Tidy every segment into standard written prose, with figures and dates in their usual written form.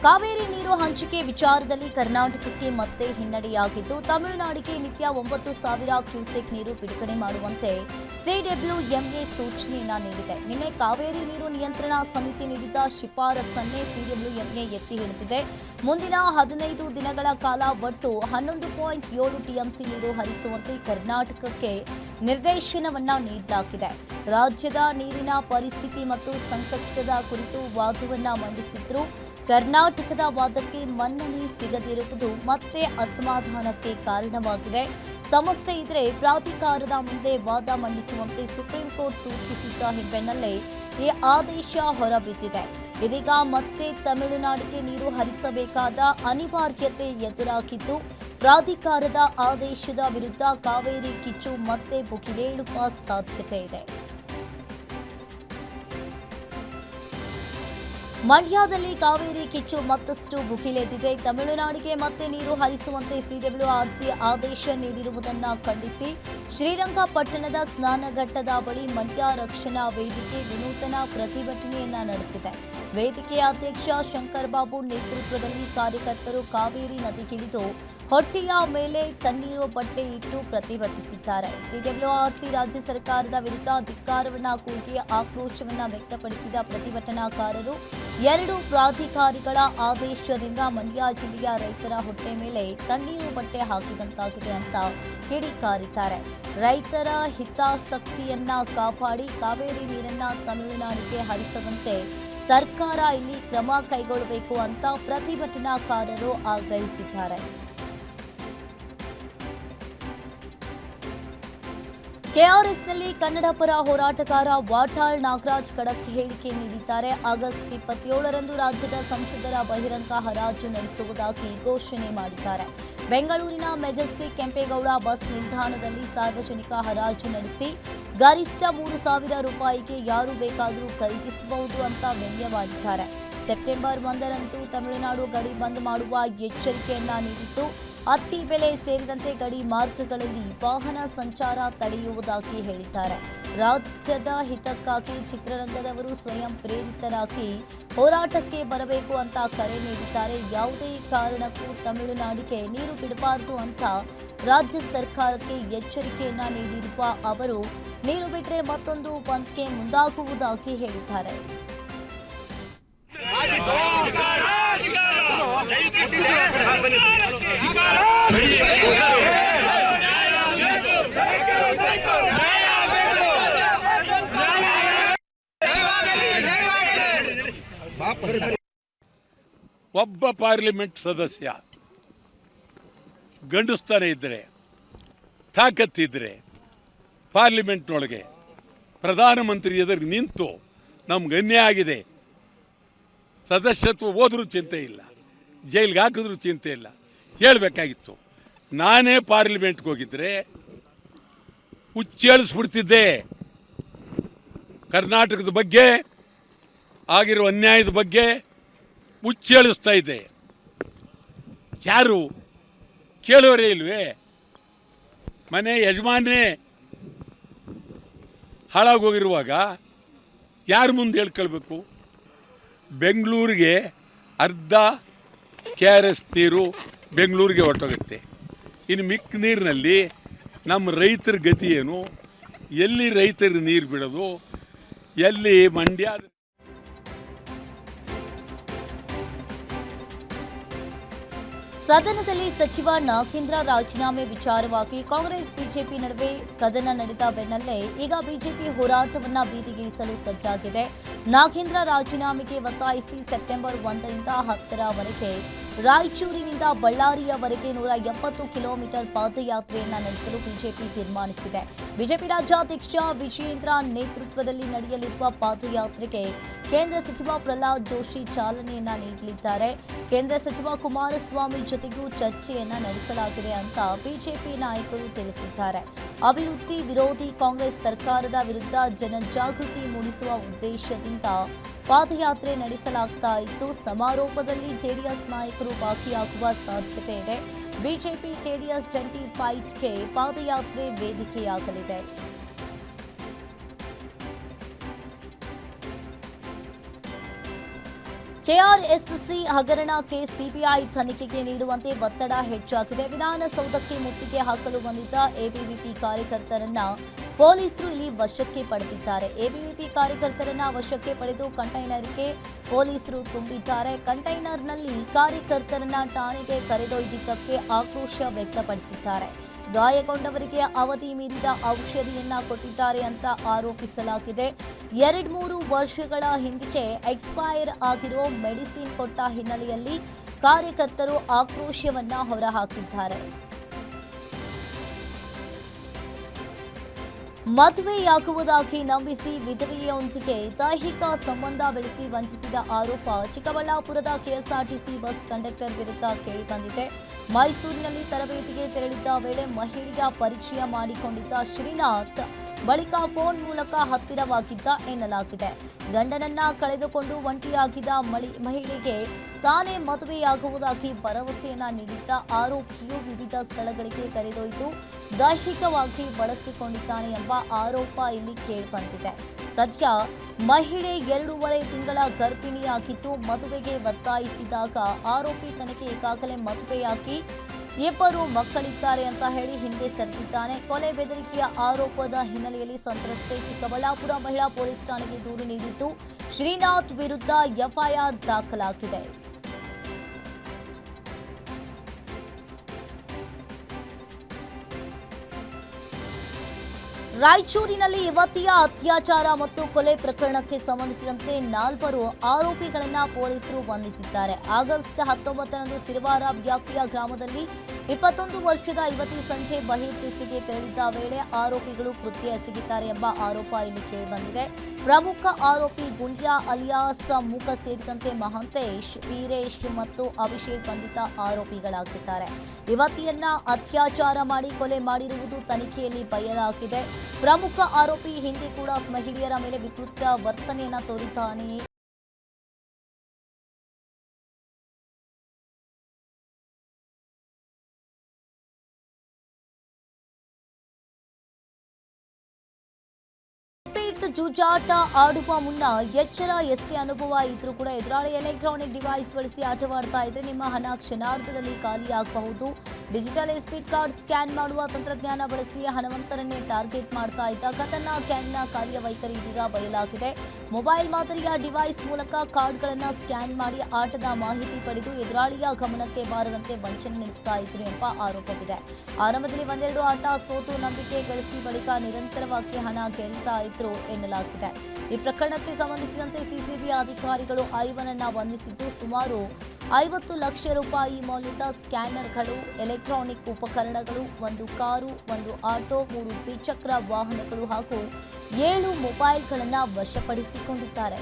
ಕಾವೇರಿ ನೀರು ಹಂಚಿಕೆ ವಿಚಾರದಲ್ಲಿ ಕರ್ನಾಟಕಕ್ಕೆ ಮತ್ತೆ ಹಿನ್ನಡೆಯಾಗಿದ್ದು, ತಮಿಳುನಾಡಿಗೆ ನಿತ್ಯ 9,000 ಕ್ಯೂಸೆಕ್ ನೀರು ಬಿಡುಗಡೆ ಮಾಡುವಂತೆ ಸಿಡಬ್ಲ್ಯೂಎಂಎ ಸೂಚನೆಯನ್ನ ನೀಡಿದೆ. ನಿನ್ನೆ ಕಾವೇರಿ ನೀರು ನಿಯಂತ್ರಣ ಸಮಿತಿ ನೀಡಿದ ಶಿಫಾರಸನ್ನೇ ಸಿಡಬ್ಲ್ಯೂಎಂಎ ಎತ್ತಿ ಹಿಡಿದಿದೆ. ಮುಂದಿನ 15 ದಿನಗಳ ಕಾಲ ಒಟ್ಟು 11.7 ಟಿಎಂಸಿ ನೀರು ಹರಿಸುವಂತೆ ಕರ್ನಾಟಕಕ್ಕೆ ನಿರ್ದೇಶನವನ್ನ ನೀಡಲಾಗಿದೆ. ರಾಜ್ಯದ ನೀರಿನ ಪರಿಸ್ಥಿತಿ ಮತ್ತು ಸಂಕಷ್ಟದ ಕುರಿತು ವಾದವನ್ನ ಮಂಡಿಸಿದ್ರು. ಕರ್ನಾಟಕದ ವಾದಕ್ಕೆ ಮನ್ನಣೆ ಸಿಗದಿರುವುದು ಮತ್ತೆ ಅಸಮಾಧಾನಕ್ಕೆ ಕಾರಣವಾಗಿದೆ. ಸಮಸ್ಯೆ ಇದ್ರೆ ಪ್ರಾಧಿಕಾರದ ಮುಂದೆ ವಾದ ಮಂಡಿಸುವಂತೆ ಸುಪ್ರೀಂ ಕೋರ್ಟ್ ಸೂಚಿಸಿದ್ದ ಬೆನ್ನಲ್ಲೇ ಈ ಆದೇಶ ಹೊರಬಿದ್ದಿದೆ. ಇದೀಗ ಮತ್ತೆ ತಮಿಳುನಾಡಿಗೆ ನೀರು ಹರಿಸಬೇಕಾದ ಅನಿವಾರ್ಯತೆ ಎದುರಾಗಿದ್ದು, ಪ್ರಾಧಿಕಾರದ ಆದೇಶದ ವಿರುದ್ಧ ಕಾವೇರಿ ಕಿಚ್ಚು ಮತ್ತೆ ಭುಗಿಲೇಳುವ ಸಾಧ್ಯತೆ ಇದೆ. ಮಂಡ್ಯದಲ್ಲಿ ಕಾವೇರಿ ಕಿಚ್ಚು ಮತ್ತಷ್ಟು ಭುಗಿಲೆದ್ದಿದೆ. ತಮಿಳುನಾಡಿಗೆ ಮತ್ತೆ ನೀರು ಹರಿಸುವಂತೆ ಸಿಡಬ್ಲ್ಯೂಆರ್ಸಿ ಆದೇಶ ನೀಡಿರುವುದನ್ನು ಖಂಡಿಸಿ ಶ್ರೀರಂಗಪಟ್ಟಣದ ಸ್ನಾನಘಟ್ಟದ ಬಳಿ ಮಂಡ್ಯ ರಕ್ಷಣಾ ವೇದಿಕೆ ವಿನೂತನ ಪ್ರತಿಭಟನೆಯನ್ನ ನಡೆಸಿದೆ. ವೇದಿಕೆಯ ಅಧ್ಯಕ್ಷ ಶಂಕರ್ ಬಾಬು ನೇತೃತ್ವದಲ್ಲಿ ಕಾರ್ಯಕರ್ತರು ಕಾವೇರಿ ನದಿಗಿಳಿದು ಹೊಟ್ಟೆಯ ಮೇಲೆ ತಣ್ಣೀರು ಬಟ್ಟೆ ಇಟ್ಟು ಪ್ರತಿಭಟಿಸಿದ್ದಾರೆ. ಸಿಡಬ್ಲ್ಯೂಆರ್ಸಿ ರಾಜ್ಯ ಸರ್ಕಾರದ ವಿರುದ್ಧ ಧಿಕ್ಕಾರವನ್ನ ಕೂಗಿ ಆಕ್ರೋಶವನ್ನ ವ್ಯಕ್ತಪಡಿಸಿದ ಪ್ರತಿಭಟನಾಕಾರರು 2 ಪ್ರಾಧಿಕಾರಿಗಳ ಆದೇಶದಿಂದ ಮಂಡ್ಯ ಜಿಲ್ಲೆಯ ರೈತರ ಹೊಟ್ಟೆ ಮೇಲೆ ತಣ್ಣೀರು ಬಟ್ಟೆ ಹಾಕಿದಂತಾಗಿದೆ ಅಂತ ಕಿಡಿಕಾರಿದ್ದಾರೆ. ರೈತರ ಹಿತಾಸಕ್ತಿಯನ್ನ ಕಾಪಾಡಿ ಕಾವೇರಿ ನೀರನ್ನ ತಮಿಳುನಾಡಿಗೆ ಹರಿಸದಂತೆ ಸರ್ಕಾರ ಇಲ್ಲಿ ಕ್ರಮ ಕೈಗೊಳ್ಳಬೇಕು ಅಂತ ಪ್ರತಿಭಟನಾಕಾರರು ಆಗ್ರಹಿಸಿದ್ದಾರೆ. ಕೆಆರ್ಎಸ್ನಲ್ಲಿ ಕನ್ನಡ ಪರ ಹೋರಾಟಗಾರ ವಾಟಾಳ್ ನಾಗರಾಜ್ ಖಡಕ್ ಹೇಳಿಕೆ ನೀಡಿದ್ದಾರೆ. ಆಗಸ್ಟ್ 27ರಂದು ರಾಜ್ಯದ ಸಂಸದರ ಬಹಿರಂಗ ಹರಾಜು ನಡೆಸುವುದಾಗಿ ಘೋಷಣೆ ಮಾಡಿದ್ದಾರೆ. ಬೆಂಗಳೂರಿನ ಮೆಜೆಸ್ಟಿಕ್ ಕೆಂಪೇಗೌಡ ಬಸ್ ನಿಲ್ದಾಣದಲ್ಲಿ ಸಾರ್ವಜನಿಕ ಹರಾಜು ನಡೆಸಿ ಗರಿಷ್ಠ 3,000 ರೂಪಾಯಿಗೆ ಯಾರು ಬೇಕಾದರೂ ಖರೀದಿಸಬಹುದು ಅಂತ ವ್ಯಂಗ್ಯವಾಡಿದ್ದಾರೆ. ಸೆಪ್ಟೆಂಬರ್ 1ರಂದು ತಮಿಳುನಾಡು ಗಡಿ ಬಂದ್ ಮಾಡುವ ಎಚ್ಚರಿಕೆಯನ್ನ ನೀಡಿದ್ದು, ಅಕ್ಕಿ ಬೆಲೆ ಸೇರಿದಂತೆ ಗಡಿ ಮಾರ್ಗಗಳಲ್ಲಿ ವಾಹನ ಸಂಚಾರ ತಡೆಯುವುದಾಗಿ ಹೇಳಿದ್ದಾರೆ. ರಾಜ್ಯದ ಹಿತಕ್ಕಾಗಿ ಚಿತ್ರರಂಗದವರು ಸ್ವಯಂ ಪ್ರೇರಿತರಾಗಿ ಹೋರಾಟಕ್ಕೆ ಬರಬೇಕು ಅಂತ ಕರೆ ನೀಡಿದ್ದಾರೆ. ಯಾವುದೇ ಕಾರಣಕ್ಕೂ ತಮಿಳುನಾಡಿಗೆ ನೀರು ಬಿಡಬಾರದು ಅಂತ ರಾಜ್ಯ ಸರ್ಕಾರಕ್ಕೆ ಎಚ್ಚರಿಕೆಯನ್ನ ನೀಡಿರುವ ಅವರು ನೀರು ಬಿಟ್ಟರೆ ಮತ್ತೊಂದು ಬಂದ್ಗೆ ಮುಂದಾಗುವುದಾಗಿ ಹೇಳಿದ್ದಾರೆ. ಒಬ್ಬ ಪಾರ್ಲಿಮೆಂಟ್ ಸದಸ್ಯ ಗಂಡಸ್ತಾನೆ ಇದ್ದರೆ, ತಾಕತ್ತಿದ್ರೆ ಪಾರ್ಲಿಮೆಂಟ್ನೊಳಗೆ ಪ್ರಧಾನಮಂತ್ರಿ ಎದುರು ನಿಂತು ನಮ್ಗೆ ಅನ್ಯಾಯ ಆಗಿದೆ, ಸದಸ್ಯತ್ವ ಹೋದ್ರೂ ಚಿಂತೆ ಇಲ್ಲ, ಜೈಲಿಗೆ ಹಾಕಿದ್ರೂ ಚಿಂತೆ ಇಲ್ಲ, ಹೇಳಬೇಕಾಗಿತ್ತು. ನಾನೇ ಪಾರ್ಲಿಮೆಂಟ್ಗೆ ಹೋಗಿದ್ರೆ ಹುಚ್ಚೇಳಿಸ್ಬಿಡ್ತಿದ್ದೆ. ಕರ್ನಾಟಕದ ಬಗ್ಗೆ ಆಗಿರೋ ಅನ್ಯಾಯದ ಬಗ್ಗೆ ಹುಚ್ಚೇಳಿಸ್ತಾ ಇದ್ದೆ. ಯಾರು ಕೇಳೋರೇ ಇಲ್ವೇ? ಮನೆ ಯಜಮಾನೇ ಹಾಳಾಗೋಗಿರುವಾಗ ಯಾರು ಮುಂದೆ ಹೇಳ್ಕೊಳ್ಬೇಕು? ಬೆಂಗಳೂರಿಗೆ ಅರ್ಧ KRS ನೀರು ಬೆಂಗಳೂರಿಗೆ ಹೊರಟೋಗುತ್ತೆ. ಇನ್ನು ಮಿಕ್ಕ ನೀರಿನಲ್ಲಿ ನಮ್ಮ ರೈತರ ಗತಿ ಏನು? ಎಲ್ಲಿ ರೈತರಿಗೆ ನೀರು ಬಿಡೋದು? ಎಲ್ಲಿ ಮಂಡ್ಯ ಸದನದಲ್ಲಿ ಸಚಿವ ನಾಗೇಂದ್ರ ರಾಜೀನಾಮೆ ವಿಚಾರವಾಗಿ ಕಾಂಗ್ರೆಸ್ ಬಿಜೆಪಿ ನಡುವೆ ಕದನ ನಡೆದ ಬೆನ್ನಲ್ಲೇ ಈಗ ಬಿಜೆಪಿ ಹೋರಾಟವನ್ನ ಬೀದಿಗಿಳಿಸಲು ಸಜ್ಜಾಗಿದೆ. ನಾಗೇಂದ್ರ ರಾಜೀನಾಮೆಗೆ ಒತ್ತಾಯಿಸಿ ಸೆಪ್ಟೆಂಬರ್ 1ರಿಂದ 10ರವರೆಗೆ ರಾಯಚೂರಿನಿಂದ ಬಳ್ಳಾರಿಯವರೆಗೆ 170 ಕಿಲೋಮೀಟರ್ ಪಾದಯಾತ್ರೆಯನ್ನ ನಡೆಸಲು ಬಿಜೆಪಿ ತೀರ್ಮಾನಿಸಿದೆ. ಬಿಜೆಪಿ ರಾಜ್ಯಾಧ್ಯಕ್ಷ ವಿಜಯೇಂದ್ರ ನೇತೃತ್ವದಲ್ಲಿ ನಡೆಯಲಿರುವ ಪಾದಯಾತ್ರೆಗೆ ಕೇಂದ್ರ ಸಚಿವ ಪ್ರಹ್ಲಾದ್ ಜೋಶಿ ಚಾಲನೆಯನ್ನ ನೀಡಲಿದ್ದಾರೆ. ಕೇಂದ್ರ ಸಚಿವ ಕುಮಾರಸ್ವಾಮಿ ಜೊತೆಗೂ ಚರ್ಚೆಯನ್ನ ನಡೆಸಲಾಗಿದೆ ಅಂತ ಬಿಜೆಪಿ ನಾಯಕರು ತಿಳಿಸಿದ್ದಾರೆ. ಅಭಿವೃದ್ಧಿ ವಿರೋಧಿ ಕಾಂಗ್ರೆಸ್ ಸರ್ಕಾರದ ವಿರುದ್ಧ ಜನಜಾಗೃತಿ ಮೂಡಿಸುವ ಉದ್ದೇಶದಿಂದ ಪಾದಯಾತ್ರೆ ನಡೆಸಲಾಗ್ತಾ ಇದ್ದು, ಸಮಾರೋಪದಲ್ಲಿ ಜೆಡಿಎಸ್ ನಾಯಕರು ಭಾಗಿಯಾಗುವ ಸಾಧ್ಯತೆ ಇದೆ. ಬಿಜೆಪಿ ಜೆಡಿಎಸ್ ಜಂಟಿ ಫೈಟ್ಗೆ ಪಾದಯಾತ್ರೆ ವೇದಿಕೆಯಾಗಲಿದೆ. ಕೆಆರ್ಎಸ್ಸಿ ಹಗರಣ ಕೇಸ್ ಸಿಬಿಐ ತನಿಖೆಗೆ ನೀಡುವಂತೆ ಒತ್ತಡ ಹೆಚ್ಚಾಗಿದೆ. ವಿಧಾನಸೌಧಕ್ಕೆ ಮುತ್ತಿಗೆ ಹಾಕಲು ಬಂದಿದ್ದ ಎಬಿವಿಪಿ ಕಾರ್ಯಕರ್ತರನ್ನ ಪೊಲೀಸರು ಇಲ್ಲಿ ವಶಕ್ಕೆ ಪಡೆದಿದ್ದಾರೆ. ಎಬಿವಿಪಿ ಕಾರ್ಯಕರ್ತರನ್ನ ವಶಕ್ಕೆ ಪಡೆದು ಕಂಟೈನರ್ಗೆ ಪೊಲೀಸರು ತುಂಬಿದ್ದಾರೆ. ಕಂಟೈನರ್ನಲ್ಲಿ ಕಾರ್ಯಕರ್ತರನ್ನ ಠಾಣೆಗೆ ಕರೆದೊಯ್ದಿದ್ದಕ್ಕೆ ಆಕ್ರೋಶ ವ್ಯಕ್ತಪಡಿಸಿದ್ದಾರೆ. ಗಾಯಗೊಂಡವರಿಗೆ ಅವಧಿ ಮೀರಿದ ಔಷಧಿಯನ್ನ ಕೊಟ್ಟಿದ್ದಾರೆ ಅಂತ ಆರೋಪಿಸಲಾಗಿದೆ. 2-3 ವರ್ಷಗಳ ಹಿಂದಕ್ಕೆ ಎಕ್ಸ್ಪೈರ್ ಆಗಿರೋ ಮೆಡಿಸಿನ್ ಕೊಟ್ಟ ಹಿನ್ನೆಲೆಯಲ್ಲಿ ಕಾರ್ಯಕರ್ತರು ಆಕ್ರೋಶವನ್ನ ಹೊರಹಾಕಿದ್ದಾರೆ. ಮದುವೆಯಾಗುವುದಾಗಿ ನಂಬಿಸಿ ವಿಧವೆಯೊಂದಿಗೆ ದೈಹಿಕ ಸಂಬಂಧ ಬೆಳೆಸಿ ವಂಚಿಸಿದ ಆರೋಪ ಚಿಕ್ಕಬಳ್ಳಾಪುರದ ಕೆಎಸ್ಆರ್ಟಿಸಿ ಬಸ್ ಕಂಡಕ್ಟರ್ ವಿರುದ್ಧ ಕೇಳಿಬಂದಿದೆ. ಮೈಸೂರಿನಲ್ಲಿ ತರಬೇತಿಗೆ ತೆರಳಿದ್ದ ವೇಳೆ ಮಹಿಳೆಯ ಪರಿಚಯ ಮಾಡಿಕೊಂಡಿದ್ದ ಶ್ರೀನಾಥ್ ಬಳಿಕ ಫೋನ್ ಮೂಲಕ ಹತ್ತಿರವಾಗಿದ್ದ ಎನ್ನಲಾಗಿದೆ. ಗಂಡನನ್ನ ಕಳೆದುಕೊಂಡು ಒಂಟಿಯಾಗಿದ್ದ ಮಹಿಳೆಗೆ ತಾನೇ ಮದುವೆಯಾಗುವುದಾಗಿ ಭರವಸೆಯನ್ನ ನೀಡಿದ್ದ ಆರೋಪಿಯು ವಿವಿಧ ಸ್ಥಳಗಳಿಗೆ ಕರೆದೊಯ್ದು ದೈಹಿಕವಾಗಿ ಬಳಸಿಕೊಂಡಿದ್ದಾನೆ ಎಂಬ ಆರೋಪ ಇಲ್ಲಿ ಕೇಳಿಬಂದಿದೆ. ಸದ್ಯ ಮಹಿಳೆ 2.5 ತಿಂಗಳ ಗರ್ಭಿಣಿಯಾಗಿದ್ದು ಮದುವೆಗೆ ಒತ್ತಾಯಿಸಿದಾಗ ಆರೋಪಿ ತನಗೆ ಈಗಾಗಲೇ ಮದುವೆಯಾಗಿ 2 ಮಕ್ಕಳಿದ್ದಾರೆ ಅಂತ ಹೇಳಿ ಹಿಂದೆ ಸರಿದಿದ್ದಾನೆ. ಕೊಲೆ ಬೆದರಿಕೆಯ ಆರೋಪದ ಹಿನ್ನೆಲೆಯಲ್ಲಿ ಸಂತ್ರಸ್ತೆ ಚಿಕ್ಕಬಳ್ಳಾಪುರ ಮಹಿಳಾ ಪೊಲೀಸ್ ಠಾಣೆಗೆ ದೂರು ನೀಡಿದ್ದು ಶ್ರೀನಾಥ್ ವಿರುದ್ಧ ಎಫ್ಐಆರ್ ದಾಖಲಾಗಿದೆ. ರಾಯಚೂರಿನಲ್ಲಿ ಯುವತಿಯ ಅತ್ಯಾಚಾರ ಮತ್ತು ಕೊಲೆ ಪ್ರಕರಣಕ್ಕೆ ಸಂಬಂಧಿಸಿದಂತೆ 4 ಆರೋಪಿಗಳನ್ನು ಪೊಲೀಸರು ಬಂಧಿಸಿದ್ದಾರೆ. ಆಗಸ್ಟ್ 19ರಂದು ಸಿರವಾರ ವ್ಯಾಪ್ತಿಯ ಗ್ರಾಮದಲ್ಲಿ 21 ವರ್ಷದ ಯುವತಿ ಸಂಜೆ ಬಹಿರ್ದೆಸೆಗೆ ತೆರಳಿದ್ದ ವೇಳೆ ಆರೋಪಿಗಳು ಕೃತ್ಯ ಎಸಗಿದ್ದಾರೆ ಎಂಬ ಆರೋಪ ಇಲ್ಲಿ ಕೇಳಿಬಂದಿದೆ. ಪ್ರಮುಖ ಆರೋಪಿ ಗುಂಡ್ಯಾ ಅಲಿಯಾಸ್ ಮುಖ ಸೇರಿದಂತೆ ಮಹಂತೇಶ್, ವೀರೇಶ್ ಮತ್ತು ಅಭಿಷೇಕ್ ಬಂಧಿತ ಆರೋಪಿಗಳಾಗಿದ್ದಾರೆ. ಯುವತಿಯನ್ನ ಅತ್ಯಾಚಾರ ಮಾಡಿ ಕೊಲೆ ಮಾಡಿರುವುದು ತನಿಖೆಯಲ್ಲಿ ಬಯಲಾಗಿದೆ. ಪ್ರಮುಖ ಆರೋಪಿ ಹಿಂದೆ ಕೂಡ ಮಹಿಳೆಯರ ಮೇಲೆ ವಿಕೃತ ವರ್ತನೆಯನ್ನ ತೋರಿದ್ದಾನೆಯೇ ಜೂಜಾಟ ಆಡುವ ಮುನ್ನ ಎಚ್ಚರ. ಎಷ್ಟೇ ಅನುಭವ ಇದ್ರೂ ಕೂಡ ಎದುರಾಳಿ ಎಲೆಕ್ಟ್ರಾನಿಕ್ ಡಿವೈಸ್ ಬಳಸಿ ಆಟವಾಡ್ತಾ ಇದ್ರೆ ನಿಮ್ಮ ಹಣ ಕ್ಷಣಾರ್ಧದಲ್ಲಿ ಖಾಲಿಯಾಗಬಹುದು. ಡಿಜಿಟಲ್ ಸ್ಪೀಡ್ ಕಾರ್ಡ್ ಸ್ಕ್ಯಾನ್ ಮಾಡುವ ತಂತ್ರಜ್ಞಾನ ಬಳಸಿ ಹಣವಂತರನ್ನೇ ಟಾರ್ಗೆಟ್ ಮಾಡ್ತಾ ಇದ್ದ ಖತರ್ನಾಕ್ ಗ್ಯಾಂಗ್ನ ಕಾರ್ಯವೈಖರಿ ಇದೀಗ ಬಯಲಾಗಿದೆ. ಮೊಬೈಲ್ ಮಾದರಿಯ ಡಿವೈಸ್ ಮೂಲಕ ಕಾರ್ಡ್ಗಳನ್ನು ಸ್ಕ್ಯಾನ್ ಮಾಡಿ ಆಟದ ಮಾಹಿತಿ ಪಡೆದು ಎದುರಾಳಿಯ ಗಮನಕ್ಕೆ ಬಾರದಂತೆ ವಂಚನೆ ನಡೆಸ್ತಾ ಇದ್ರು ಎಂಬ ಆರೋಪವಿದೆ. ಆರಂಭದಲ್ಲಿ 1-2 ಆಟ ಸೋತು ನಂಬಿಕೆ ಗಳಿಸಿ ಬಳಿಕ ನಿರಂತರವಾಗಿ ಹಣ ಗೆಲ್ತಾ ಇದ್ರು ಎನ್ನಲಾಗಿದೆ. ಈ ಪ್ರಕರಣಕ್ಕೆ ಸಂಬಂಧಿಸಿದಂತೆ ಸಿಸಿಬಿ ಅಧಿಕಾರಿಗಳು ಐವನನ್ನ ಬಂಧಿಸಿದ್ದು ಸುಮಾರು 50 ಲಕ್ಷ ರೂಪಾಯಿ ಮೌಲ್ಯದ ಸ್ಕ್ಯಾನರ್ಗಳು, ಎಲೆಕ್ಟ್ರಾನಿಕ್ ಉಪಕರಣಗಳು, 1 ಕಾರು, 1 ಆಟೋ, 3 ದ್ವಿಚಕ್ರ ವಾಹನಗಳು ಹಾಗೂ 7 ಮೊಬೈಲ್ಗಳನ್ನು ವಶಪಡಿಸಿಕೊಂಡಿದ್ದಾರೆ.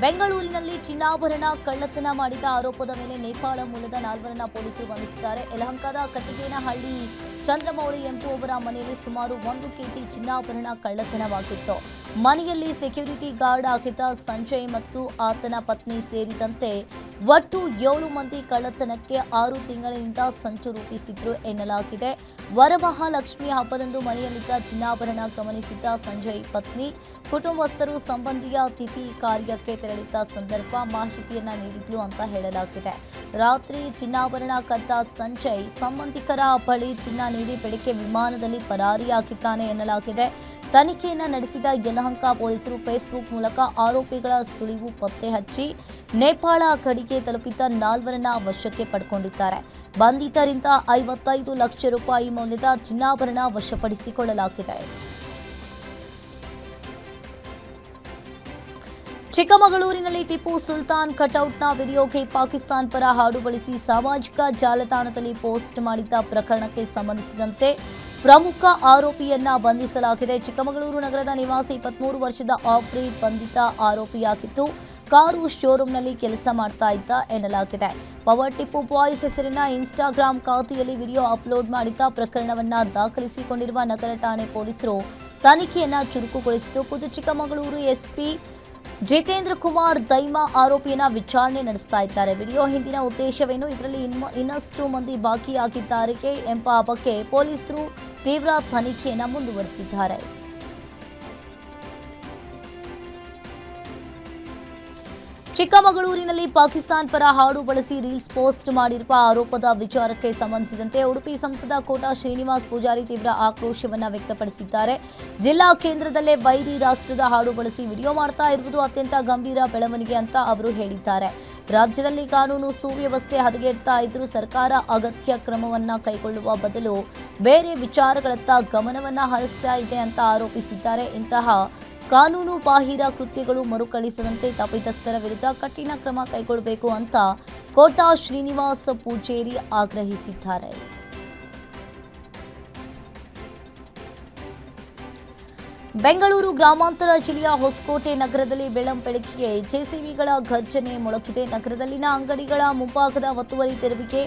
ಬೆಂಗಳೂರಿನಲ್ಲಿ ಚಿನ್ನಾಭರಣ ಕಳ್ಳತನ ಮಾಡಿದ ಆರೋಪದ ಮೇಲೆ ನೇಪಾಳ ಮೂಲದ 4ರನ್ನ ಪೊಲೀಸರು ಬಂಧಿಸಿದ್ದಾರೆ. ಯಲಹಂಕದ ಕಟ್ಟಿಗೇನಹಳ್ಳಿ ಚಂದ್ರಮೌಳಿ ಎಂಬುವವರ ಮನೆಯಲ್ಲಿ ಸುಮಾರು 1 ಕೆಜಿ ಚಿನ್ನಾಭರಣ ಕಳ್ಳತನವಾಗಿತ್ತು. ಮನೆಯಲ್ಲಿ ಸೆಕ್ಯೂರಿಟಿ ಗಾರ್ಡ್ ಆಗಿದ್ದ ಸಂಜಯ್ ಮತ್ತು ಆತನ ಪತ್ನಿ ಸೇರಿದಂತೆ ಒಟ್ಟು 7 ಮಂದಿ ಕಳ್ಳತನಕ್ಕೆ 6 ತಿಂಗಳಿನಿಂದ ಸಂಚು ರೂಪಿಸಿದ್ರು ಎನ್ನಲಾಗಿದೆ. ವರಮಹಾಲಕ್ಷ್ಮಿ ಹಬ್ಬದಂದು ಮನೆಯಲ್ಲಿದ್ದ ಚಿನ್ನಾಭರಣ ಗಮನಿಸಿದ್ದ ಸಂಜಯ್ ಪತ್ನಿ ಕುಟುಂಬಸ್ಥರು ಸಂಬಂಧಿಯ ತಿಥಿ ಕಾರ್ಯಕ್ಕೆ ತೆರಳಿದ್ದ ಸಂದರ್ಭ ಮಾಹಿತಿಯನ್ನ ನೀಡಿದ್ಲು ಅಂತ ಹೇಳಲಾಗಿದೆ. ರಾತ್ರಿ ಚಿನ್ನಾಭರಣ ಕದ್ದ ಸಂಜಯ್ ಸಂಬಂಧಿಕರ ಬಳಿ ಚಿನ್ನ ನೀಡಿ ಬೆಳಗ್ಗೆ ವಿಮಾನದಲ್ಲಿ ಪರಾರಿಯಾಗಿದ್ದಾನೆ ಎನ್ನಲಾಗಿದೆ. ತನಿಖೆಯನ್ನ ನಡೆಸಿದ ಯಲಹಂಕ ಪೊಲೀಸರು ಫೇಸ್ಬುಕ್ ಮೂಲಕ ಆರೋಪಿಗಳ ಸುಳಿವು ಪತ್ತೆ ಹಚ್ಚಿ ನೇಪಾಳ ಗಡಿಗೆ ತಲುಪಿದ್ದ 4ರನ್ನ ವಶಕ್ಕೆ ಪಡೆದುಕೊಂಡಿದ್ದಾರೆ. ಬಂಧಿತರಿಂದ 55 ಲಕ್ಷ ರೂಪಾಯಿ ಮೌಲ್ಯದ ಚಿನ್ನಾಭರಣ ವಶಪಡಿಸಿಕೊಳ್ಳಲಾಗಿದೆ. ಚಿಕ್ಕಮಗಳೂರಿನಲ್ಲಿ ಟಿಪ್ಪು ಸುಲ್ತಾನ್ ಕಟೌಟ್ನ ವಿಡಿಯೋಗೆ ಪಾಕಿಸ್ತಾನ ಪರ ಹಾಡು ಬಳಸಿ ಸಾಮಾಜಿಕ ಜಾಲತಾಣದಲ್ಲಿ ಪೋಸ್ಟ್ ಮಾಡಿದ್ದ ಪ್ರಕರಣಕ್ಕೆ ಸಂಬಂಧಿಸಿದಂತೆ ಪ್ರಮುಖ ಆರೋಪಿಯನ್ನ ಬಂಧಿಸಲಾಗಿದೆ. ಚಿಕ್ಕಮಗಳೂರು ನಗರದ ನಿವಾಸಿ 23 ವರ್ಷದ ಆಫ್ರೀದ್ ಬಂಧಿತ ಆರೋಪಿಯಾಗಿದ್ದು ಕಾರು ಶೋರೂಮ್ನಲ್ಲಿ ಕೆಲಸ ಮಾಡ್ತಾ ಇದ್ದ ಎನ್ನಲಾಗಿದೆ. ಪವರ್ ಟಿಪ್ಪು ಬಾಯ್ಸ್ ಹೆಸರಿನ ಇನ್ಸ್ಟಾಗ್ರಾಂ ಖಾತೆಯಲ್ಲಿ ವಿಡಿಯೋ ಅಪ್ಲೋಡ್ ಮಾಡಿದ್ದ ಪ್ರಕರಣವನ್ನ ದಾಖಲಿಸಿಕೊಂಡಿರುವ ನಗರ ಠಾಣೆ ಪೊಲೀಸರು ತನಿಖೆಯನ್ನ ಚುರುಕುಗೊಳಿಸಿದ್ದು ಖುದ್ದು ಚಿಕ್ಕಮಗಳೂರು ಎಸ್ಪಿ ಜಿತೇಂದ್ರ ಕುಮಾರ್ ದೈಮಾ ಆರೋಪಿಯನ್ನ ವಿಚಾರಣೆ ನಡೆಸ್ತಾ ಇದ್ದಾರೆ. ವಿಡಿಯೋ ಹಿಂದಿನ ಉದ್ದೇಶವೇನು, ಇದರಲ್ಲಿ ಇನ್ನಷ್ಟು ಮಂದಿ ಬಾಕಿಯಾಗಿದ್ದಾರೆ ಎಂಬ ಬಗ್ಗೆ ಪೊಲೀಸರು ತೀವ್ರ ತನಿಖೆಯನ್ನ ಮುಂದುವರೆಸಿದ್ದಾರೆ. ಚಿಕ್ಕಮಗಳೂರಿನಲ್ಲಿ ಪಾಕಿಸ್ತಾನ ಪರ ಹಾಡು ಬಳಸಿ ರೀಲ್ಸ್ ಪೋಸ್ಟ್ ಮಾಡಿರುವ ಆರೋಪದ ವಿಚಾರಕ್ಕೆ ಸಂಬಂಧಿಸಿದಂತೆ ಉಡುಪಿ ಸಂಸದ ಕೋಟಾ ಶ್ರೀನಿವಾಸ್ ಪೂಜಾರಿ ತೀವ್ರ ಆಕ್ರೋಶವನ್ನ ವ್ಯಕ್ತಪಡಿಸಿದ್ದಾರೆ. ಜಿಲ್ಲಾ ಕೇಂದ್ರದಲ್ಲೇ ವೈರಿ ರಾಷ್ಟ್ರದ ಹಾಡು ಬಳಸಿ ವಿಡಿಯೋ ಮಾಡ್ತಾ ಇರುವುದು ಅತ್ಯಂತ ಗಂಭೀರ ಬೆಳವಣಿಗೆ ಅಂತ ಅವರು ಹೇಳಿದ್ದಾರೆ. ರಾಜ್ಯದಲ್ಲಿ ಕಾನೂನು ಸುವ್ಯವಸ್ಥೆ ಹದಗೆಡ್ತಾ ಇದ್ರೂ ಸರ್ಕಾರ ಅಗತ್ಯ ಕ್ರಮವನ್ನ ಕೈಗೊಳ್ಳುವ ಬದಲು ಬೇರೆ ವಿಚಾರಗಳತ್ತ ಗಮನವನ್ನ ಹರಿಸ್ತಾ ಇದೆ ಅಂತ ಆರೋಪಿಸಿದ್ದಾರೆ. ಇಂತಹ ಕಾನೂನು ಬಾಹಿರ ಕೃತ್ಯಗಳು ಮರುಕಳಿಸದಂತೆ ತಪ್ಪಿತಸ್ಥರ ವಿರುದ್ಧ ಕಠಿಣ ಕ್ರಮ ಕೈಗೊಳ್ಳಬೇಕು ಅಂತ ಕೋಟಾ ಶ್ರೀನಿವಾಸ ಪೂಜೇರಿ ಆಗ್ರಹಿಸಿದ್ದಾರೆ. ಬೆಂಗಳೂರು ಗ್ರಾಮಾಂತರ ಜಿಲ್ಲೆಯ ಹೊಸಕೋಟೆ ನಗರದಲ್ಲಿ ಬೆಳ್ಳಂಬೆಳಗ್ಗೆ ಜೆಸಿಬಿಗಳ ಘರ್ಜನೆ ಮೊಳಗಿದೆ. ನಗರದಲ್ಲಿನ ಅಂಗಡಿಗಳ ಮುಂಭಾಗದ ಒತ್ತುವರಿ ತೆರವಿಗೆ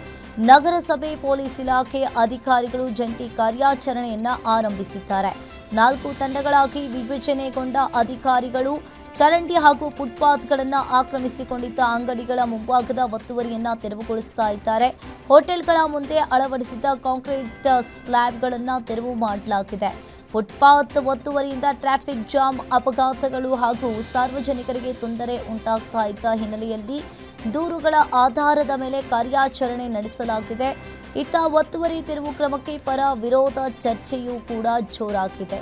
ನಗರಸಭೆ ಪೊಲೀಸ್ ಇಲಾಖೆ ಅಧಿಕಾರಿಗಳು ಜಂಟಿ ಕಾರ್ಯಾಚರಣೆಯನ್ನ ಆರಂಭಿಸಿದ್ದಾರೆ. 4 ತಂಡಗಳಾಗಿ ವಿಭಜನೆಗೊಂಡ ಅಧಿಕಾರಿಗಳು ಚರಂಡಿ ಹಾಗೂ ಫುಟ್ಪಾತ್ಗಳನ್ನು ಆಕ್ರಮಿಸಿಕೊಂಡಿದ್ದ ಅಂಗಡಿಗಳ ಮುಂಭಾಗದ ಒತ್ತುವರಿಯನ್ನು ತೆರವುಗೊಳಿಸ್ತಾ ಇದ್ದಾರೆ. ಹೋಟೆಲ್ಗಳ ಮುಂದೆ ಅಳವಡಿಸಿದ್ದ ಕಾಂಕ್ರೀಟ್ ಸ್ಲ್ಯಾಬ್ಗಳನ್ನು ತೆರವು ಮಾಡಲಾಗಿದೆ. ಫುಟ್ಪಾತ್ ಒತ್ತುವರಿಯಿಂದ ಟ್ರಾಫಿಕ್ ಜಾಮ್, ಅಪಘಾತಗಳು ಹಾಗೂ ಸಾರ್ವಜನಿಕರಿಗೆ ತೊಂದರೆ ಉಂಟಾಗ್ತಾ ಇದ್ದ ಹಿನ್ನೆಲೆಯಲ್ಲಿ ದೂರುಗಳ ಆಧಾರದ ಮೇಲೆ ಕಾರ್ಯಾಚರಣೆ ನಡೆಸಲಾಗಿದೆ. ಇತ್ತ ಒತ್ತುವರಿ ತೆರವು ಕ್ರಮಕ್ಕೆ ಪರ ವಿರೋಧ ಚರ್ಚೆಯೂ ಕೂಡ ಜೋರಾಗಿದೆ.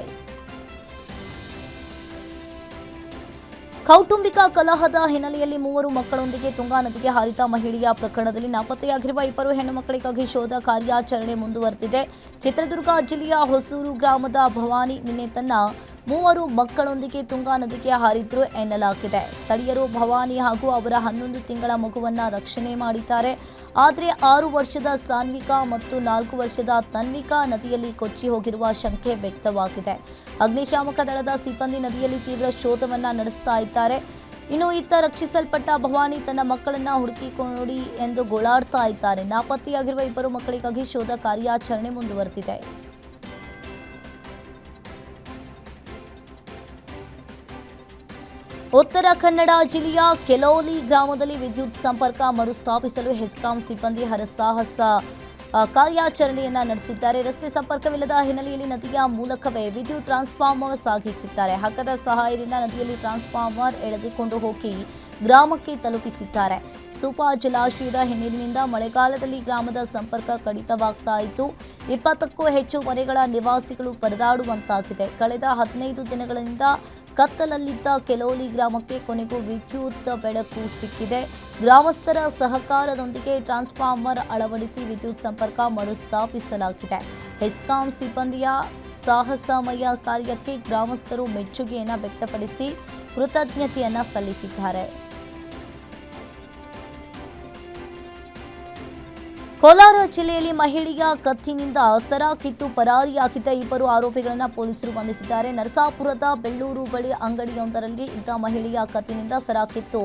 ಕೌಟುಂಬಿಕ ಕಲಹದ ಹಿನ್ನೆಲೆಯಲ್ಲಿ 3 ಮಕ್ಕಳೊಂದಿಗೆ ತುಂಗಾ ನದಿಗೆ ಹಾರಿದ ಮಹಿಳೆಯ ಪ್ರಕರಣದಲ್ಲಿ ನಾಪತ್ತೆಯಾಗಿರುವ 2 ಹೆಣ್ಣು ಮಕ್ಕಳಿಗಾಗಿ ಶೋಧ ಕಾರ್ಯಾಚರಣೆ ಮುಂದುವರೆದಿದೆ. ಚಿತ್ರದುರ್ಗ ಜಿಲ್ಲೆಯ ಹೊಸೂರು ಗ್ರಾಮದ ಭವಾನಿ ನಿನ್ನೆ ತನ್ನ 3 ಮಕ್ಕಳೊಂದಿಗೆ ತುಂಗಾ ನದಿಗೆ ಹಾರಿದ್ರು ಎನ್ನಲಾಗಿದೆ. ಸ್ಥಳೀಯರು ಭವಾನಿ ಹಾಗೂ ಅವರ 11 ತಿಂಗಳ ಮಗುವನ್ನ ರಕ್ಷಣೆ ಮಾಡಿದ್ದಾರೆ. ಆದರೆ 6 ವರ್ಷದ ಸಾನ್ವಿಕಾ ಮತ್ತು 4 ವರ್ಷದ ತನ್ವಿಕಾ ನದಿಯಲ್ಲಿ ಕೊಚ್ಚಿ ಹೋಗಿರುವ ಶಂಕೆ ವ್ಯಕ್ತವಾಗಿದೆ. ಅಗ್ನಿಶಾಮಕ ದಳದ ಸಿಬ್ಬಂದಿ ನದಿಯಲ್ಲಿ ತೀವ್ರ ಶೋಧವನ್ನ ನಡೆಸ್ತಾ ಇದ್ದಾರೆ. ಇನ್ನು ಇತ್ತ ರಕ್ಷಿಸಲ್ಪಟ್ಟ ಭವಾನಿ ತನ್ನ ಮಕ್ಕಳನ್ನ ಹುಡುಕಿಕೊಡಿ ಎಂದು ಗೋಳಾಡ್ತಾ ಇದ್ದಾರೆ. ನಾಪತ್ತೆಯಾಗಿರುವ 2 ಮಕ್ಕಳಿಗಾಗಿ ಶೋಧ ಕಾರ್ಯಾಚರಣೆ ಮುಂದುವರೆದಿದೆ. ಉತ್ತರ ಕನ್ನಡ ಜಿಲ್ಲೆಯ ಕೆಲೋಲಿ ಗ್ರಾಮದಲ್ಲಿ ವಿದ್ಯುತ್ ಸಂಪರ್ಕ ಮರುಸ್ಥಾಪಿಸಲು ಹೆಸ್ಕಾಂ ಸಿಬ್ಬಂದಿ ಹರಸಾಹಸ ಕಾರ್ಯಾಚರಣೆಯನ್ನ ನಡೆಸಿದ್ದಾರೆ. ರಸ್ತೆ ಸಂಪರ್ಕವಿಲ್ಲದ ಹಿನ್ನೆಲೆಯಲ್ಲಿ ನದಿಯ ಮೂಲಕವೇ ವಿದ್ಯುತ್ ಟ್ರಾನ್ಸ್ಫಾರ್ಮರ್ ಸಾಗಿಸಿದ್ದಾರೆ. ಹಗ್ಗದ ಸಹಾಯದಿಂದ ನದಿಯಲ್ಲಿ ಟ್ರಾನ್ಸ್ಫಾರ್ಮರ್ ಎಳೆದುಕೊಂಡು ಹೋಗಿ ಗ್ರಾಮಕ್ಕೆ ತಲುಪಿಸಿದ್ದಾರೆ. ಸೂಪಾ ಜಲಾಶಯದ ಹಿನ್ನೀರಿನಿಂದ ಮಳೆಗಾಲದಲ್ಲಿ ಗ್ರಾಮದ ಸಂಪರ್ಕ ಕಡಿತವಾಗ್ತಾ ಇತ್ತು. 20ಕ್ಕೂ ಹೆಚ್ಚು ಮನೆಗಳ ನಿವಾಸಿಗಳು ಪರದಾಡುವಂತಾಗಿದೆ. ಕಳೆದ 15 ದಿನಗಳಿಂದ ಕತ್ತಲಲ್ಲಿದ್ದ ಕೆಲೋಲಿ ಗ್ರಾಮಕ್ಕೆ ಕೊನೆಗೂ ವಿದ್ಯುತ್ ಬೆಳಕು ಸಿಕ್ಕಿದೆ. ಗ್ರಾಮಸ್ಥರ ಸಹಕಾರದೊಂದಿಗೆ ಟ್ರಾನ್ಸ್ಫಾರ್ಮರ್ ಅಳವಡಿಸಿ ವಿದ್ಯುತ್ ಸಂಪರ್ಕ ಮರುಸ್ಥಾಪಿಸಲಾಗಿದೆ. ಹೆಸ್ಕಾಂ ಸಿಬ್ಬಂದಿಯ ಸಾಹಸಮಯ ಕಾರ್ಯಕ್ಕೆ ಗ್ರಾಮಸ್ಥರು ಮೆಚ್ಚುಗೆಯನ್ನು ವ್ಯಕ್ತಪಡಿಸಿ ಕೃತಜ್ಞತೆಯನ್ನ ಸಲ್ಲಿಸಿದ್ದಾರೆ. ಕೋಲಾರ ಜಿಲ್ಲೆಯಲ್ಲಿ ಮಹಿಳೆಯ ಕತ್ತಿನಿಂದ ಸರ ಕಿತ್ತು ಪರಾರಿಯಾಗಿದ್ದ 2 ಆರೋಪಿಗಳನ್ನು ಪೊಲೀಸರು ಬಂಧಿಸಿದ್ದಾರೆ. ನರಸಾಪುರದ ಬೆಳ್ಳೂರು ಬಳಿ ಅಂಗಡಿಯೊಂದರಲ್ಲಿ ಇದ್ದ ಮಹಿಳೆಯ ಕತ್ತಿನಿಂದ ಸರ ಕಿತ್ತು